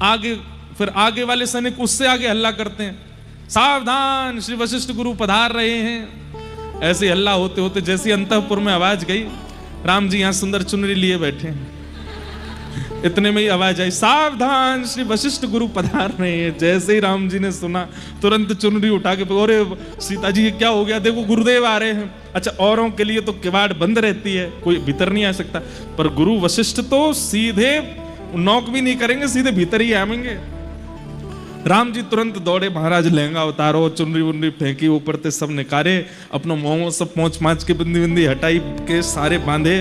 आगे फिर आगे वाले सैनिक उससे आगे हल्ला करते हैं, सावधान श्री वशिष्ठ गुरु पधार रहे हैं। ऐसे हल्ला होते होते जैसी अंतःपुर में आवाज गई, राम जी यहाँ सुंदर चुनरी लिए बैठे हैं, इतने में ही आवाज आई, सावधान श्री वशिष्ठ गुरु पधार रहे हैं। जैसे ही राम जी ने सुना तुरंत चुनरी उठा के, अरे सीता जी ये क्या हो गया, देखो गुरुदेव आ रहे हैं। अच्छा औरों के लिए तो किवाड़ बंद रहती है, कोई भीतर नहीं आ सकता, पर गुरु वशिष्ठ तो सीधे नॉक भी नहीं करेंगे, सीधे भीतर ही आएंगे। राम जी तुरंत दौड़े, महाराज लहंगा उतारो, चुनरी वुनरी फेंकी ऊपर से सब निकारे, अपना मोह सब पहुंच माच के बिंदी बिंदी हटाई के सारे बांधे,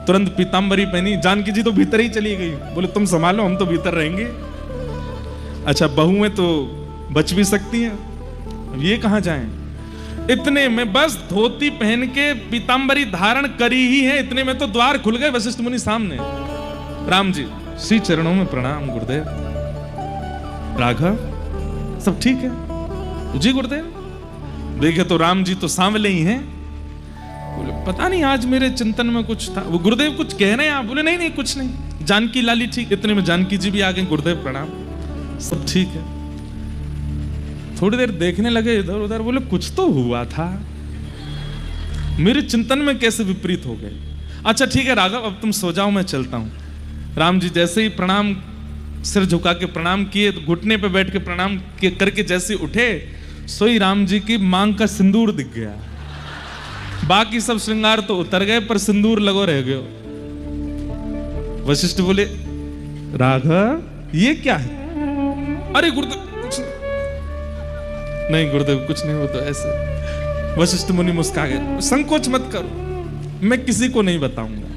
तुरंत पीतांबरी पहनी। जानकी जी तो भीतर ही चली गई, बोले तुम संभालो हम तो भीतर रहेंगे। अच्छा बहुएं तो बच भी सकती हैं, अब ये कहां जाएं। इतने में बस धोती पहन के पीतांबरी धारण करी ही है, इतने में तो द्वार खुल गए वशिष्ठ मुनि सामने। राम जी श्री चरणों में प्रणाम गुरुदेव। राघव सब ठीक है जी गुरुदेव। देखे तो राम जी तो सांवले ही हैं। बोले पता नहीं आज मेरे चिंतन में कुछ था। वो गुरुदेव कुछ कह रहे हैं आप। बोले नहीं नहीं कुछ नहीं, जानकी लाली ठीक। इतने में जानकी जी भी आ गए, गुरुदेव प्रणाम, सब ठीक है। थोड़ी देर देखने लगे इधर उधर, बोले कुछ तो हुआ था, मेरे चिंतन में कैसे विपरीत हो गए। अच्छा ठीक है राघव अब तुम सो जाओ, मैं चलता हूं। राम जी जैसे ही प्रणाम, सिर झुका के प्रणाम किए, तो घुटने पे बैठ के प्रणाम करके जैसे उठे, सोई राम जी की मांग का सिंदूर दिख गया। बाकी सब श्रृंगार तो उतर गए पर सिंदूर लगो रह गयो। वशिष्ठ बोले राघव ये क्या है। अरे गुरुदेव कुछ नहीं, गुरुदेव कुछ नहीं, वो तो ऐसे। वशिष्ठ मुनि मुस्कुरा गए, संकोच मत करो, मैं किसी को नहीं बताऊंगा।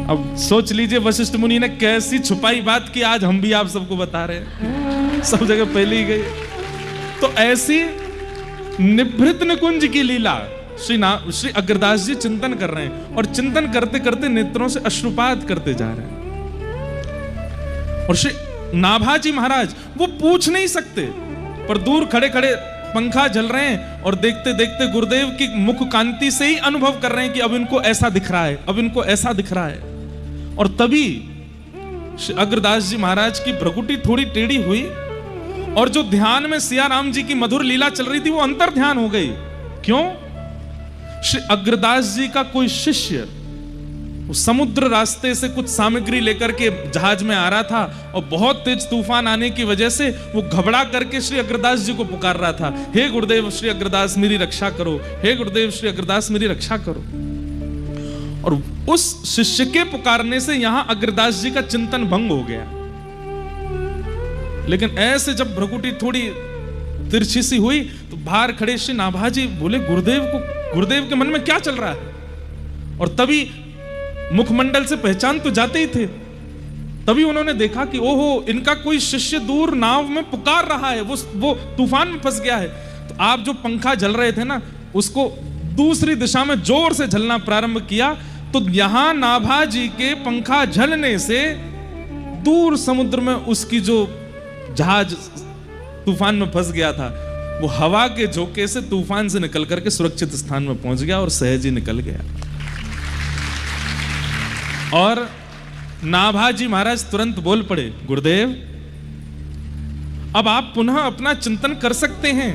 अब सोच लीजिए वशिष्ठ मुनि ने कैसी छुपाई बात की, आज हम भी आप सबको बता रहे हैं, सब जगह पहले ही गई। तो ऐसी निभृत निकुंज की लीला श्री अग्रदास जी चिंतन कर रहे हैं और चिंतन करते करते नेत्रों से अश्रुपात करते जा रहे हैं। और श्री नाभाजी महाराज वो पूछ नहीं सकते, पर दूर खड़े खड़े पंखा जल रहे हैं और देखते देखते गुरुदेव की मुख कांति से ही अनुभव कर रहे हैं कि अब इनको ऐसा दिख रहा है, अब इनको ऐसा दिख रहा है। और तभी अग्रदास जी महाराज की भ्रकुटी थोड़ी टेढ़ी हुई और जो ध्यान में सिया राम जी की मधुर लीला चल रही थी वो अंतर ध्यान हो गई। क्यों? श्री अग्रदास जी का कोई शिष्य समुद्र रास्ते से कुछ सामग्री लेकर के जहाज में आ रहा था और बहुत तेज तूफान आने की वजह से वो घबरा करके श्री अग्रदास जी को पुकार रहा था, हे गुरुदेव श्री अग्रदास मेरी रक्षा करो, हे गुरुदेव श्री अग्रदास मेरी रक्षा करो। और उस शिष्य के पुकारने से यहां अग्रदास जी का चिंतन भंग हो गया। लेकिन ऐसे जब भ्रकुटी थोड़ी तिरछी सी हुई तो बाहर खड़े श्री नाभाजी बोले गुरुदेव के मन में क्या चल रहा है। और तभी मुखमंडल से पहचान तो जाते ही थे, तभी उन्होंने देखा कि ओहो इनका कोई शिष्य दूर नाव में पुकार रहा है, वो तूफान में फंस गया है। तो आप जो पंखा जल रहे थे ना उसको दूसरी दिशा में जोर से झलना प्रारंभ किया, तो यहां नाभाजी के पंखा झलने से दूर समुद्र में उसकी जो जहाज तूफान में फंस गया था वो हवा के झोंके से तूफान से निकल करके सुरक्षित स्थान में पहुंच गया और सहज ही निकल गया। और नाभाजी महाराज तुरंत बोल पड़े, गुरुदेव अब आप पुनः अपना चिंतन कर सकते हैं।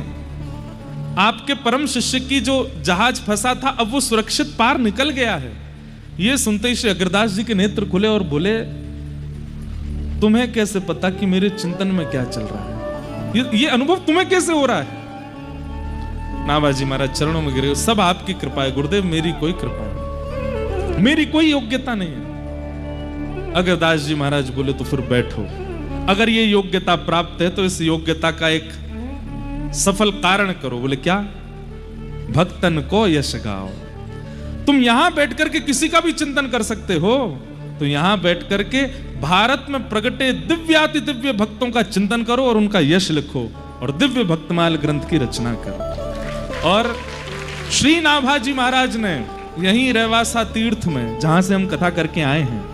आपके परम शिष्य की जो जहाज फंसा था अब वो सुरक्षित पार निकल गया है। ये सुनते ही श्री अग्रदास जी के नेत्र खुले और बोले, तुम्हें कैसे पता कि मेरे चिंतन में क्या चल रहा है? ये अनुभव तुम्हें कैसे हो रहा है? नाभाजी महाराज चरणों में गिरे, सब आपकी कृपा है गुरुदेव, मेरी कोई कृपा नहीं, मेरी कोई योग्यता नहीं है। अग्रदास जी महाराज बोले, तो फिर बैठो, अगर ये योग्यता प्राप्त है तो इस योग्यता का एक सफल कारण करो। बोले क्या? भक्तन को यश गाओ। तुम यहां बैठ करके किसी का भी चिंतन कर सकते हो, तो यहां बैठ करके भारत में प्रगटे दिव्याति दिव्य भक्तों का चिंतन करो और उनका यश लिखो और दिव्य भक्तमाल ग्रंथ की रचना करो। और श्री नाभाजी महाराज ने यहीं रहवासा तीर्थ में, जहां से हम कथा करके आए हैं,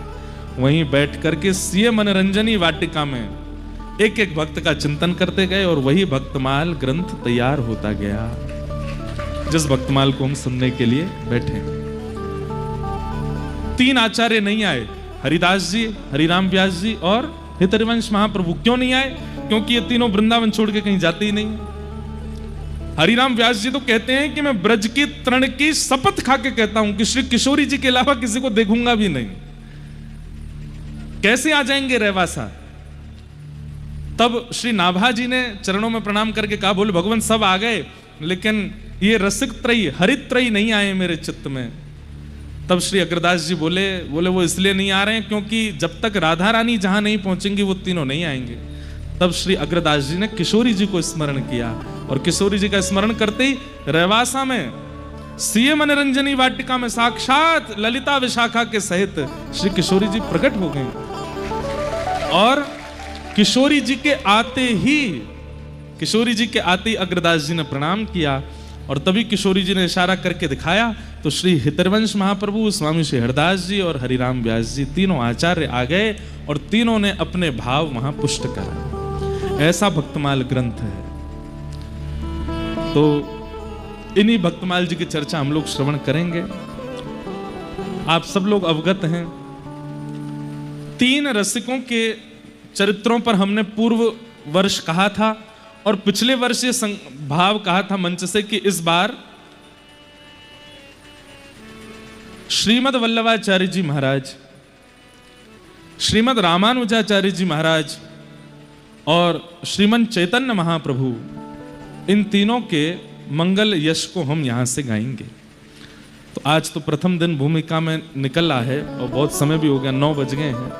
वहीं बैठ करके सीए मनोरंजनी वाटिका में एक एक भक्त का चिंतन करते गए और वही भक्तमाल ग्रंथ तैयार होता गया, जिस भक्तमाल को हम सुनने के लिए बैठे। 3 आचार्य नहीं आए, हरिदास जी, हरिराम व्यास जी और हितरिवंश महाप्रभु। क्यों नहीं आए? क्योंकि ये तीनों वृंदावन छोड़ के कहीं जाते ही नहीं। हरिराम व्यास जी तो कहते हैं कि मैं ब्रज की तृण की शपथ खा के कहता हूं कि श्री किशोरी जी के अलावा किसी को देखूंगा भी नहीं। कैसे आ जाएंगे रहवासा? तब श्री नाभाजी ने चरणों में प्रणाम करके कहा, बोले भगवान सब आ गए, लेकिन ये रसिक त्रयी, हरित त्रयी नहीं आए मेरे चित्त में। तब श्री अग्रदास जी बोले वो इसलिए नहीं आ रहे हैं क्योंकि जब तक राधा रानी जहां नहीं पहुंचेंगी वो तीनों नहीं आएंगे। तब श्री अग्रदास जी ने किशोरी जी को स्मरण किया और किशोरी जी का स्मरण करते ही रहवासा में सीए मनोरंजनी वाटिका में साक्षात ललिता विशाखा के सहित श्री किशोरी जी प्रकट हो गए। और किशोरी जी के आते ही अग्रदास जी ने प्रणाम किया और तभी किशोरी जी ने इशारा करके दिखाया तो श्री हितरवंश महाप्रभु, स्वामी श्री हरदास जी और हरिराम व्यास जी तीनों आचार्य आ गए और तीनों ने अपने भाव वहां पुष्ट कराए। ऐसा भक्तमाल ग्रंथ है। तो इन्हीं भक्तमाल जी की चर्चा हम लोग श्रवण करेंगे। आप सब लोग अवगत हैं, 3 रसिकों के चरित्रों पर हमने पूर्व वर्ष कहा था और पिछले वर्ष ये भाव कहा था मंच से कि इस बार श्रीमद वल्लभाचार्य जी महाराज, श्रीमद रामानुजाचार्य जी महाराज और श्रीमन चैतन्य महाप्रभु, इन तीनों के मंगल यश को हम यहां से गाएंगे। तो आज तो प्रथम दिन भूमिका में निकला है और बहुत समय भी हो गया, 9 बज गए हैं।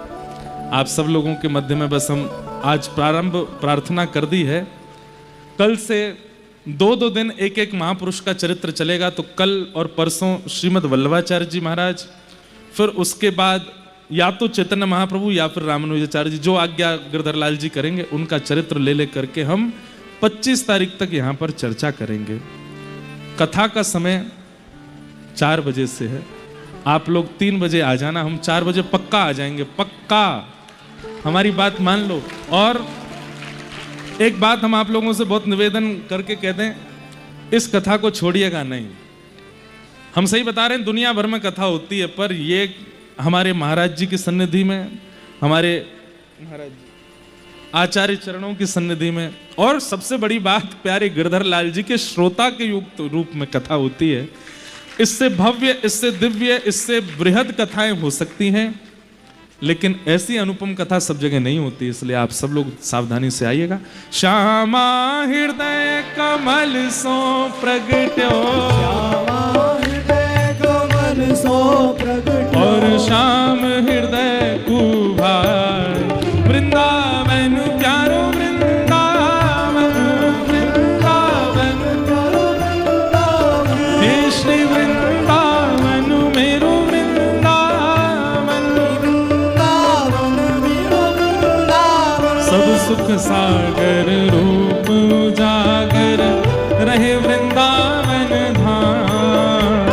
आप सब लोगों के मध्य में बस हम आज प्रारंभ प्रार्थना कर दी है। कल से 2 दिन एक महापुरुष का चरित्र चलेगा। तो कल और परसों श्रीमद वल्लभाचार्य जी महाराज, फिर उसके बाद या तो चैतन्य महाप्रभु या फिर रामानुजाचार्य जी, जो आज्ञा गिरधर लाल जी करेंगे, उनका चरित्र ले करके हम 25 तारीख तक यहाँ पर चर्चा करेंगे। कथा का समय 4 बजे से है। आप लोग 3 बजे आ जाना, हम 4 बजे पक्का आ जाएंगे, पक्का, हमारी बात मान लो। और एक बात हम आप लोगों से बहुत निवेदन करके कहते हैं, इस कथा को छोड़िएगा नहीं। हम सही बता रहे हैं, दुनिया भर में कथा होती है, पर ये हमारे महाराज जी की सन्निधि में, हमारे महाराज जी आचार्य चरणों की सन्निधि में, और सबसे बड़ी बात प्यारे गिरधर लाल जी के श्रोता के युक्त रूप में कथा होती है। इससे भव्य, इससे दिव्य, इससे बृहद कथाएं हो सकती हैं, लेकिन ऐसी अनुपम कथा सब जगह नहीं होती। इसलिए आप सब लोग सावधानी से आइएगा। श्यामा हृदय कमल सो प्रगट्यो, और श्याम हृदय कुभार, वृंदावन प्यारो वृंदावन, वृंदावन प्यारो वृंदावन, हे श्री वृंदावन मेरो वृंदावन, वृंदावन मेरो वृंदावन, सब सुख सागर रूप उजागर रहे वृंदावन धाम,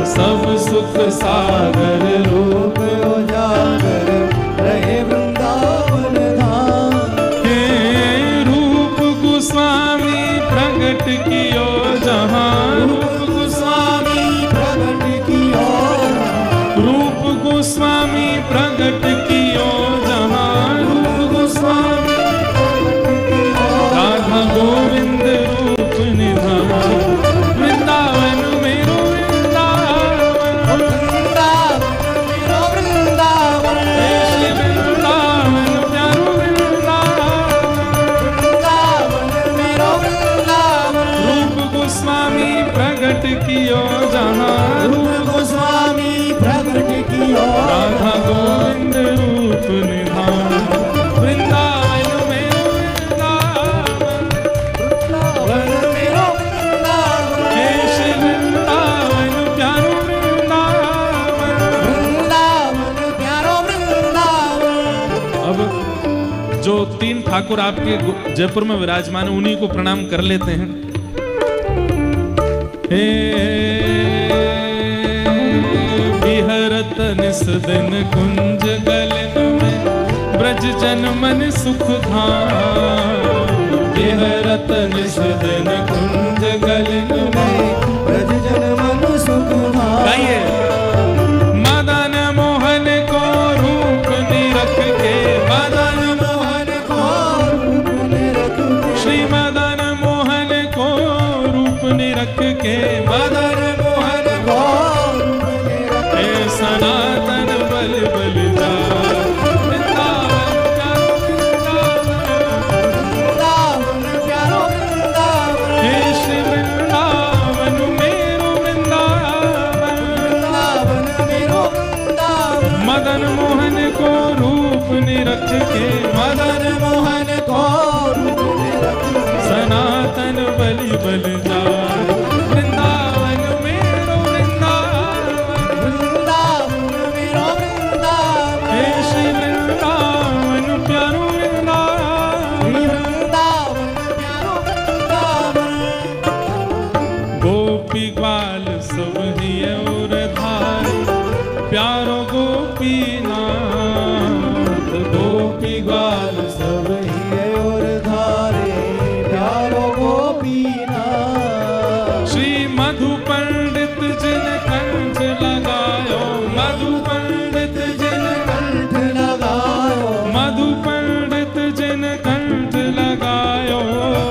सब सुख सागर रूप उजागर रहे वृंदावन धाम। हे रूप गोस्वामी प्रगट कियो जहां, रूप गोस्वामी प्रगट कियो, रूप गोस्वामी प्रगट कियो जहां, रूप गोस्वामी राधा गोविंद रूप निधान। राधा गोविंद रूप निधान, वृंदावन मेरो वृंदावन, वृंदावन मेरो वृंदावन, हे श्री वृंदावन प्यारो वृंदावन, वृंदावन प्यारो वृंदावन। अब जो 3 ठाकुर आपके जयपुर में विराजमान है उन्हीं को प्रणाम कर लेते हैं। हे विहरत निस दिन कुंज गलन में, ब्रज जन मन सुख धाम, विहरत निस दिन कुंज गलन में, ब्रज जन मन सुख धाम। गाइए। मदन मोहन को रूप निरख के, मदन मोहन को रूप निरख के, श्री मदन मोहन को रूप निरख के, मदन मोहन को रूप निरख के, हे सनातन बल बल जा, वृंदावन प्यारो वृंदावन, वृंदावन प्यारो वृंदावन, हे श्री वृंदावन मेरो वृंदावन, वृंदावन मेरो वृंदावन। मदन मोहन को रूप निरख के, मदन मोहन को रूप निरख के, सनातन बलि बल जा, वृंदावन मेरो वृंदावन, वृंदावन मेरो वृंदावन, हे श्री वृंदावन प्यारो वृंदावन, वृंदावन प्यारो वृंदावन। गोपी ग्वाल सब ही और धारी, प्यारो गोपीनाथ, गोपी ग्वाल सब ही और धारे प्यारो गोपीनाथ। श्री मधु पंडित जिन कंठ लगायो, मधु पंडित जिन कंठ लगायो, मधु पंडित जिन कंठ लगायो,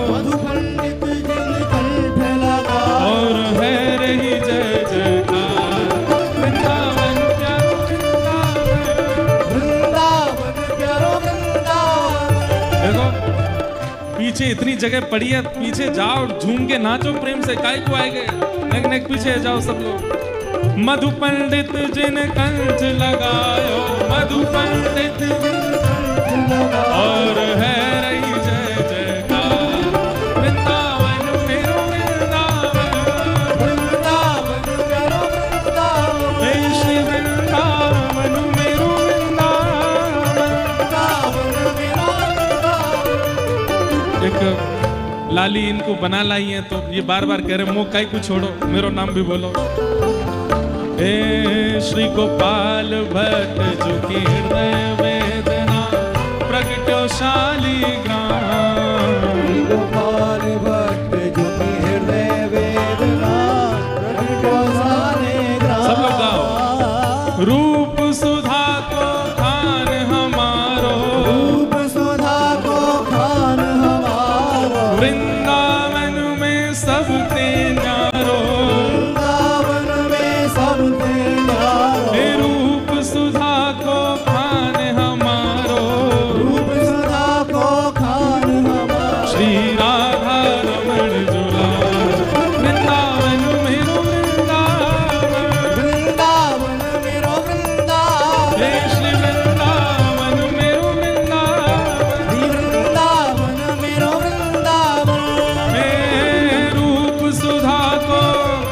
मधु पंडित जिन कंठ लगायो, और है रही जय जयकार, वृंदावन प्यारो वृंदावन। वृंदावन प्यारो वृंदावन। देखो पीछे इतनी जगह पड़ी है, पीछे जाओ झूम के नाचो प्रेम से, काय को आएंगे, नेक नेक पीछे जाओ सब लोग। मधु पंडित जिन कंठ लगायो, मधु पंडित जिन कंठ लगायो, और है रही जय जयकार, वृंदावन मेरो वृंदावन, वृंदावन प्यारो वृंदावन, हे श्री वृंदावन मेरो वृंदावन। वृंदावन मेरो वृंदावन। एक लाली इनको बना लाई है तो ये बार बार कह रहे मुँह काई को छोड़ो, मेरो नाम भी बोलो। हे श्री गोपाल भट्ट जो की हृदय वेदना, प्रगटो शालिग्राम, गोपाल भट्ट जो की हृदय वेदना, प्रगटो शालिग्राम। सब लोग गाओ। रूप सुधा को खान हमारो, रूप सुधा को खान हमारो, वृंदावन में सबते न्यारो, वृंदावन में सबसे न्यारो। हे रूप सुधा को खान हमारो, रूप सुधा को खान हमारो, श्री राधा रमण झूला, वृंदावन मेरो वृंदावन, वृंदावन मेरो वृंदावन, हे श्री वृंदावन मेरो वृंदावन, श्री वृंदावन मेरो वृंदावन। हे रूप सुधा को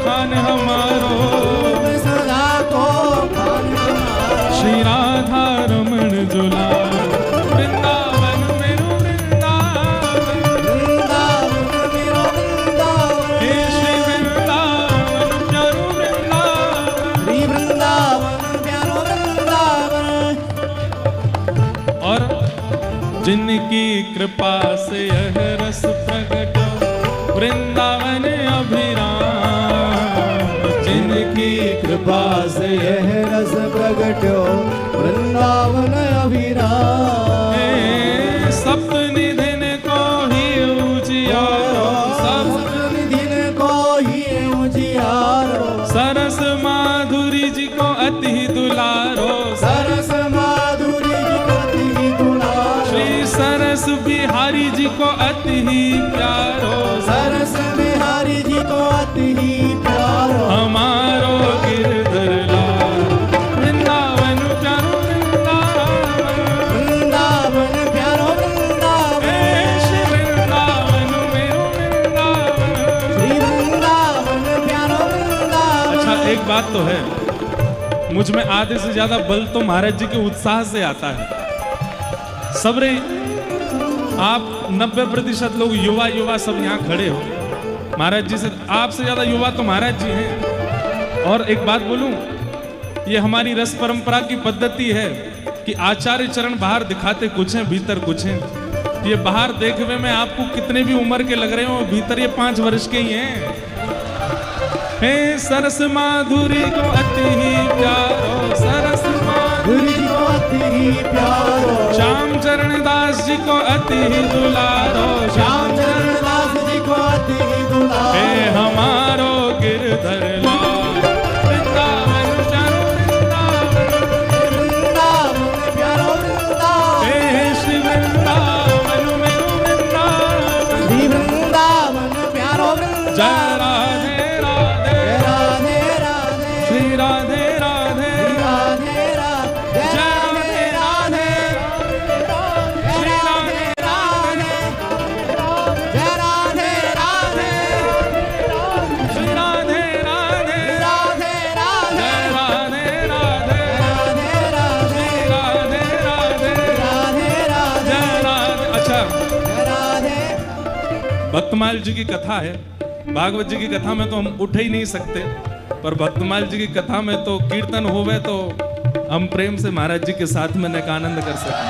खान हमारो, रूप सुधा को खान हमारो, श्री राधा रमण झूला, वृंदावन मेरो वृंदावन, वृंदावन मेरो वृंदावन, हे श्री वृंदावन प्यारो वृंदावन। श्री वृंदावन प्यारो वृंदावन। और जिनकी कृपा से यह रस प्रकट, वृंदावन अभिराम, जिनकी कृपा से यह रस प्रगट्यो वृंदावन अभिराम। हे सप्त निधिन को ही उजियारो, दिन को ही उजियारो, सरस माधुरी जी को अति दुलारो, सरस माधुरी जी को अति दुलारो, श्री सरस बिहारी जी को अति प्यारो, सरस बिहारी जी को अति प्यारो, हमारो गिरधर लाल, वृंदावन बात तो है, मुझ में आधे से ज्यादा बल तो महाराज जी के उत्साह से आता है। सबरे आप 90% लोग युवा सब यहाँ खड़े हो, महाराज जी से आपसे ज्यादा युवा तो महाराज जी हैं। और एक बात बोलूं, ये हमारी रस परंपरा की पद्धति है कि आचार्य चरण बाहर दिखाते कुछ हैं, भीतर कुछ हैं। ये बाहर देखने में आपको कितने भी उम्र के लग रहे हो, भीतर ये 5 वर्ष के ही हैं। हे सरस माधुरी को अति ही प्यारो, सरस माधुरी को अति ही प्यारो, श्याम चरण दास जी को अति ही दुलारो, श्याम चरण दास जी को अति ही दुलारो। हे हमारो गिरधर लाल, वृंदावन प्यारो वृंदावन प्यारो वृंदावन, हे श्री वृंदावन मेरो वृंदावन, श्री वृंदावन प्यारो वृंदावन। जय राधे राधे राधे राधे, श्री राधे राधे राधे राधे, जय राधे राधे, श्री राधे राधे, जय राधे राधे, श्री राधे राधे राधे राधे, जय राधे राधे राधे राधे, श्री राधे राधे राधे राधे, जय राधे। अच्छा, जय राधे। भक्तमाल जी की कथा है, भागवत जी की कथा में तो हम उठ ही नहीं सकते, पर भक्तमाल जी की कथा में तो कीर्तन होवे तो हम प्रेम से महाराज जी के साथ में आनंद कर सकते।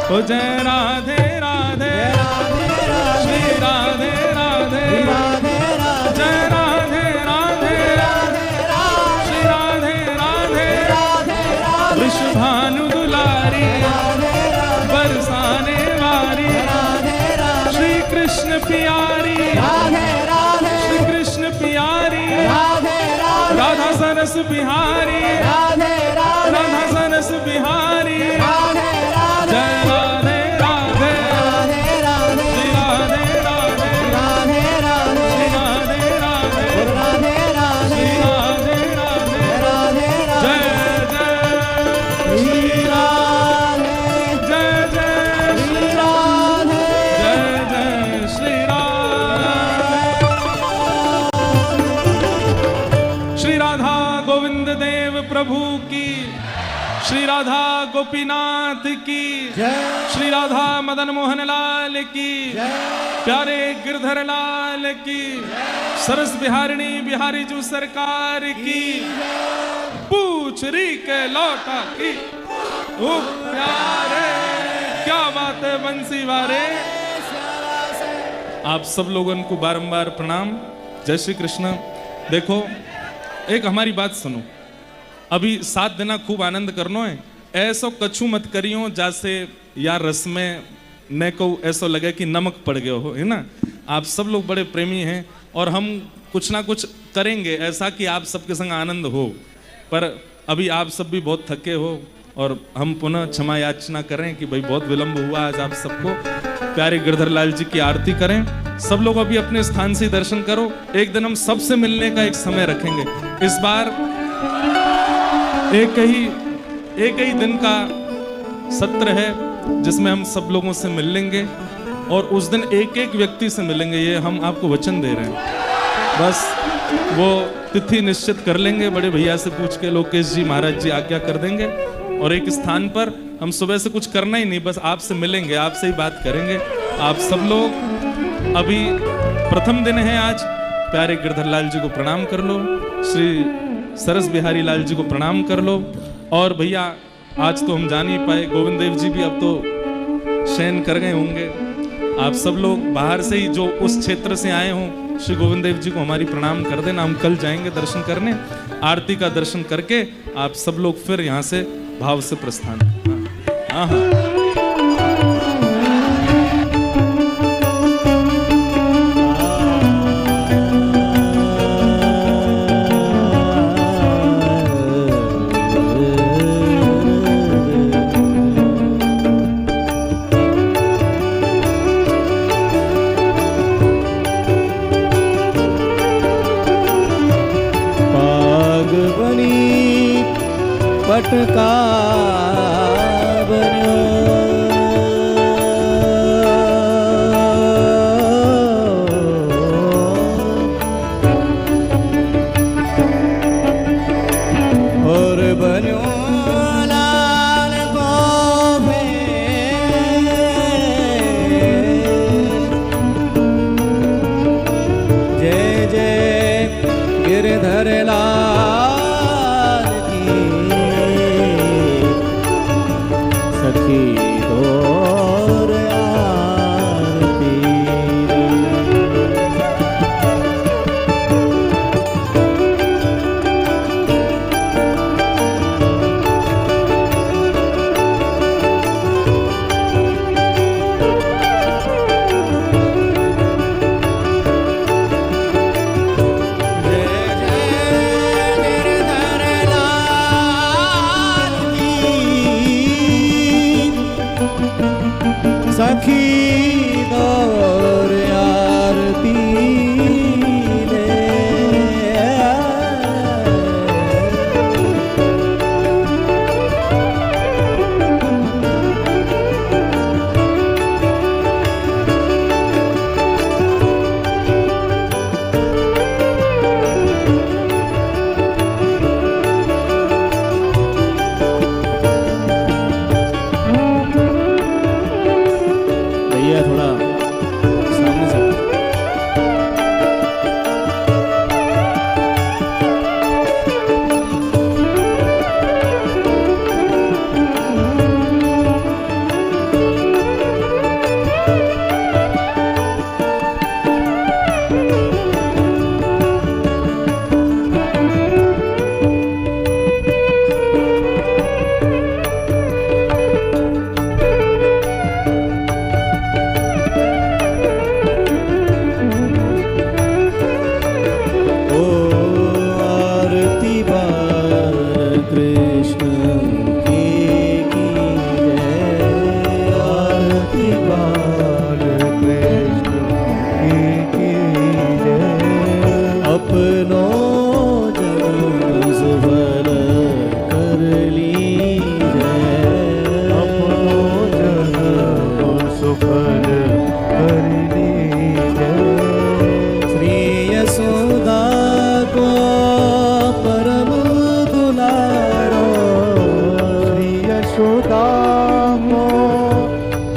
तो जय राधे राधे श्री राधे राधे, जय राधे राधे श्री राधे राधे, वृषभानु दुलारी बरसाने वाली, श्री कृष्ण प्यारी, श्री कृष्ण प्यारी, राधा सरस बिहारी, राधा सरस बिहारी, जय राधे राधे, श्री राधे राधे, श्री राधे राधे, श्री राधे राधे, जय जय श्री राधे, जय जय श्री राधे, जय जय श्री राधे। श्री राधा गोविंद देव प्रभु की, श्री राधा गोपीनाथ की, श्री राधा मदन मोहन लाल की, प्यारे गिरधर लाल की, सरस बिहारिणी बिहारी जू सरकार की, पूछ री के लौटा की, ओ प्यारे क्या बात है बंसी वारे। आप सब लोगों को बारंबार प्रणाम, जय श्री कृष्ण। देखो, एक हमारी बात सुनो, अभी 7 दिन खूब आनंद करनो है, ऐसो कछु मत करियो जैसे यार रस में न को ऐसा लगे कि नमक पड़ गया हो, है ना। आप सब लोग बड़े प्रेमी हैं और हम कुछ ना कुछ करेंगे ऐसा कि आप सबके संग आनंद हो, पर अभी आप सब भी बहुत थके हो और हम पुनः क्षमा याचना करें कि भाई बहुत विलंब हुआ आज आप सबको। प्यारे गिरधर लाल जी की आरती करें, सब लोग अभी अपने स्थान से दर्शन करो। एक दिन हम सबसे मिलने का एक समय रखेंगे, इस बार एक ही दिन का सत्र है जिसमें हम सब लोगों से मिल लेंगे और उस दिन एक एक व्यक्ति से मिलेंगे, ये हम आपको वचन दे रहे हैं। बस वो तिथि निश्चित कर लेंगे, बड़े भैया से पूछ के लोकेश जी महाराज जी आज्ञा कर देंगे और एक स्थान पर हम सुबह से कुछ करना ही नहीं, बस आपसे मिलेंगे, आपसे ही बात करेंगे। आप सब लोग अभी प्रथम दिन है आज, प्यारे गिरधर लाल जी को प्रणाम कर लो, श्री सरस बिहारी लाल जी को प्रणाम कर लो। और भैया आज तो हम जान नहीं पाए, गोविंद देव जी भी अब तो शयन कर गए होंगे। आप सब लोग बाहर से ही जो उस क्षेत्र से आए हों, श्री गोविंद देव जी को हमारी प्रणाम कर देना। हम कल जाएंगे दर्शन करने, आरती का दर्शन करके आप सब लोग फिर यहाँ से भाव से प्रस्थान। हाँ हाँ पटका बन्यो सखी दौर आरती ले भैया थोड़ा सामने से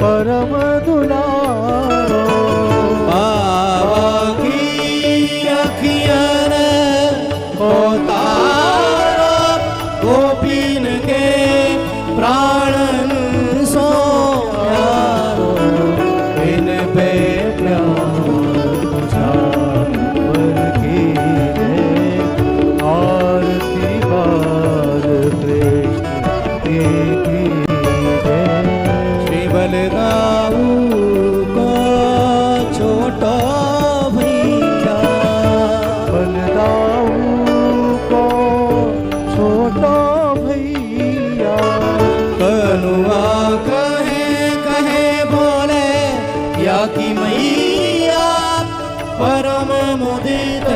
परम दुलारो बाबा की अखियन उतारो गोपीन के प्राणन सो प्यारो इन पे प्यार की आरती बाल कृष्ण की बलदाऊ को छोटा भैया बलदाऊ को छोटा भैया कनुआ कहे कहे बोले या की मैया परम मुदित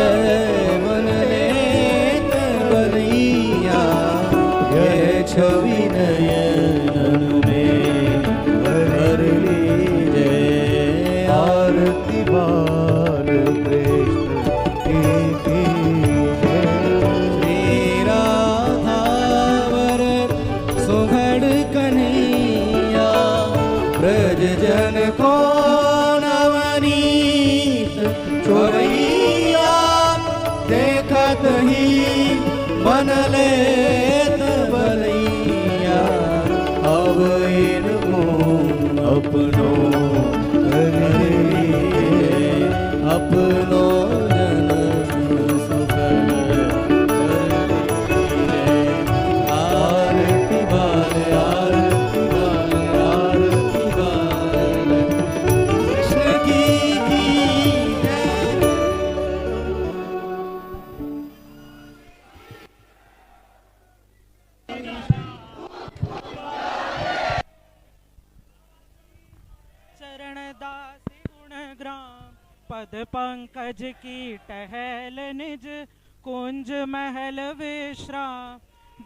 मन लेत बनैया यह छवि नयन में आरती बाल कृष्ण की श्री राधावर सुघड़ कन्हैया ब्रज जन को नवनीत चोरैया देखत ही मन लेत बलैया अब इनको अपनो अपनो जन्म सफल आरती बाल आरती बाल आरती बाल कृष्ण की चरण दास गुण ग्राम पद पंकज की टहल निज कुंज महल विश्राम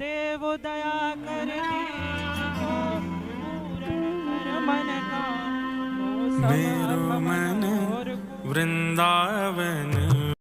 देव दया कर दीजिए पूर्ण कर मन का मेरो मन वृंदावन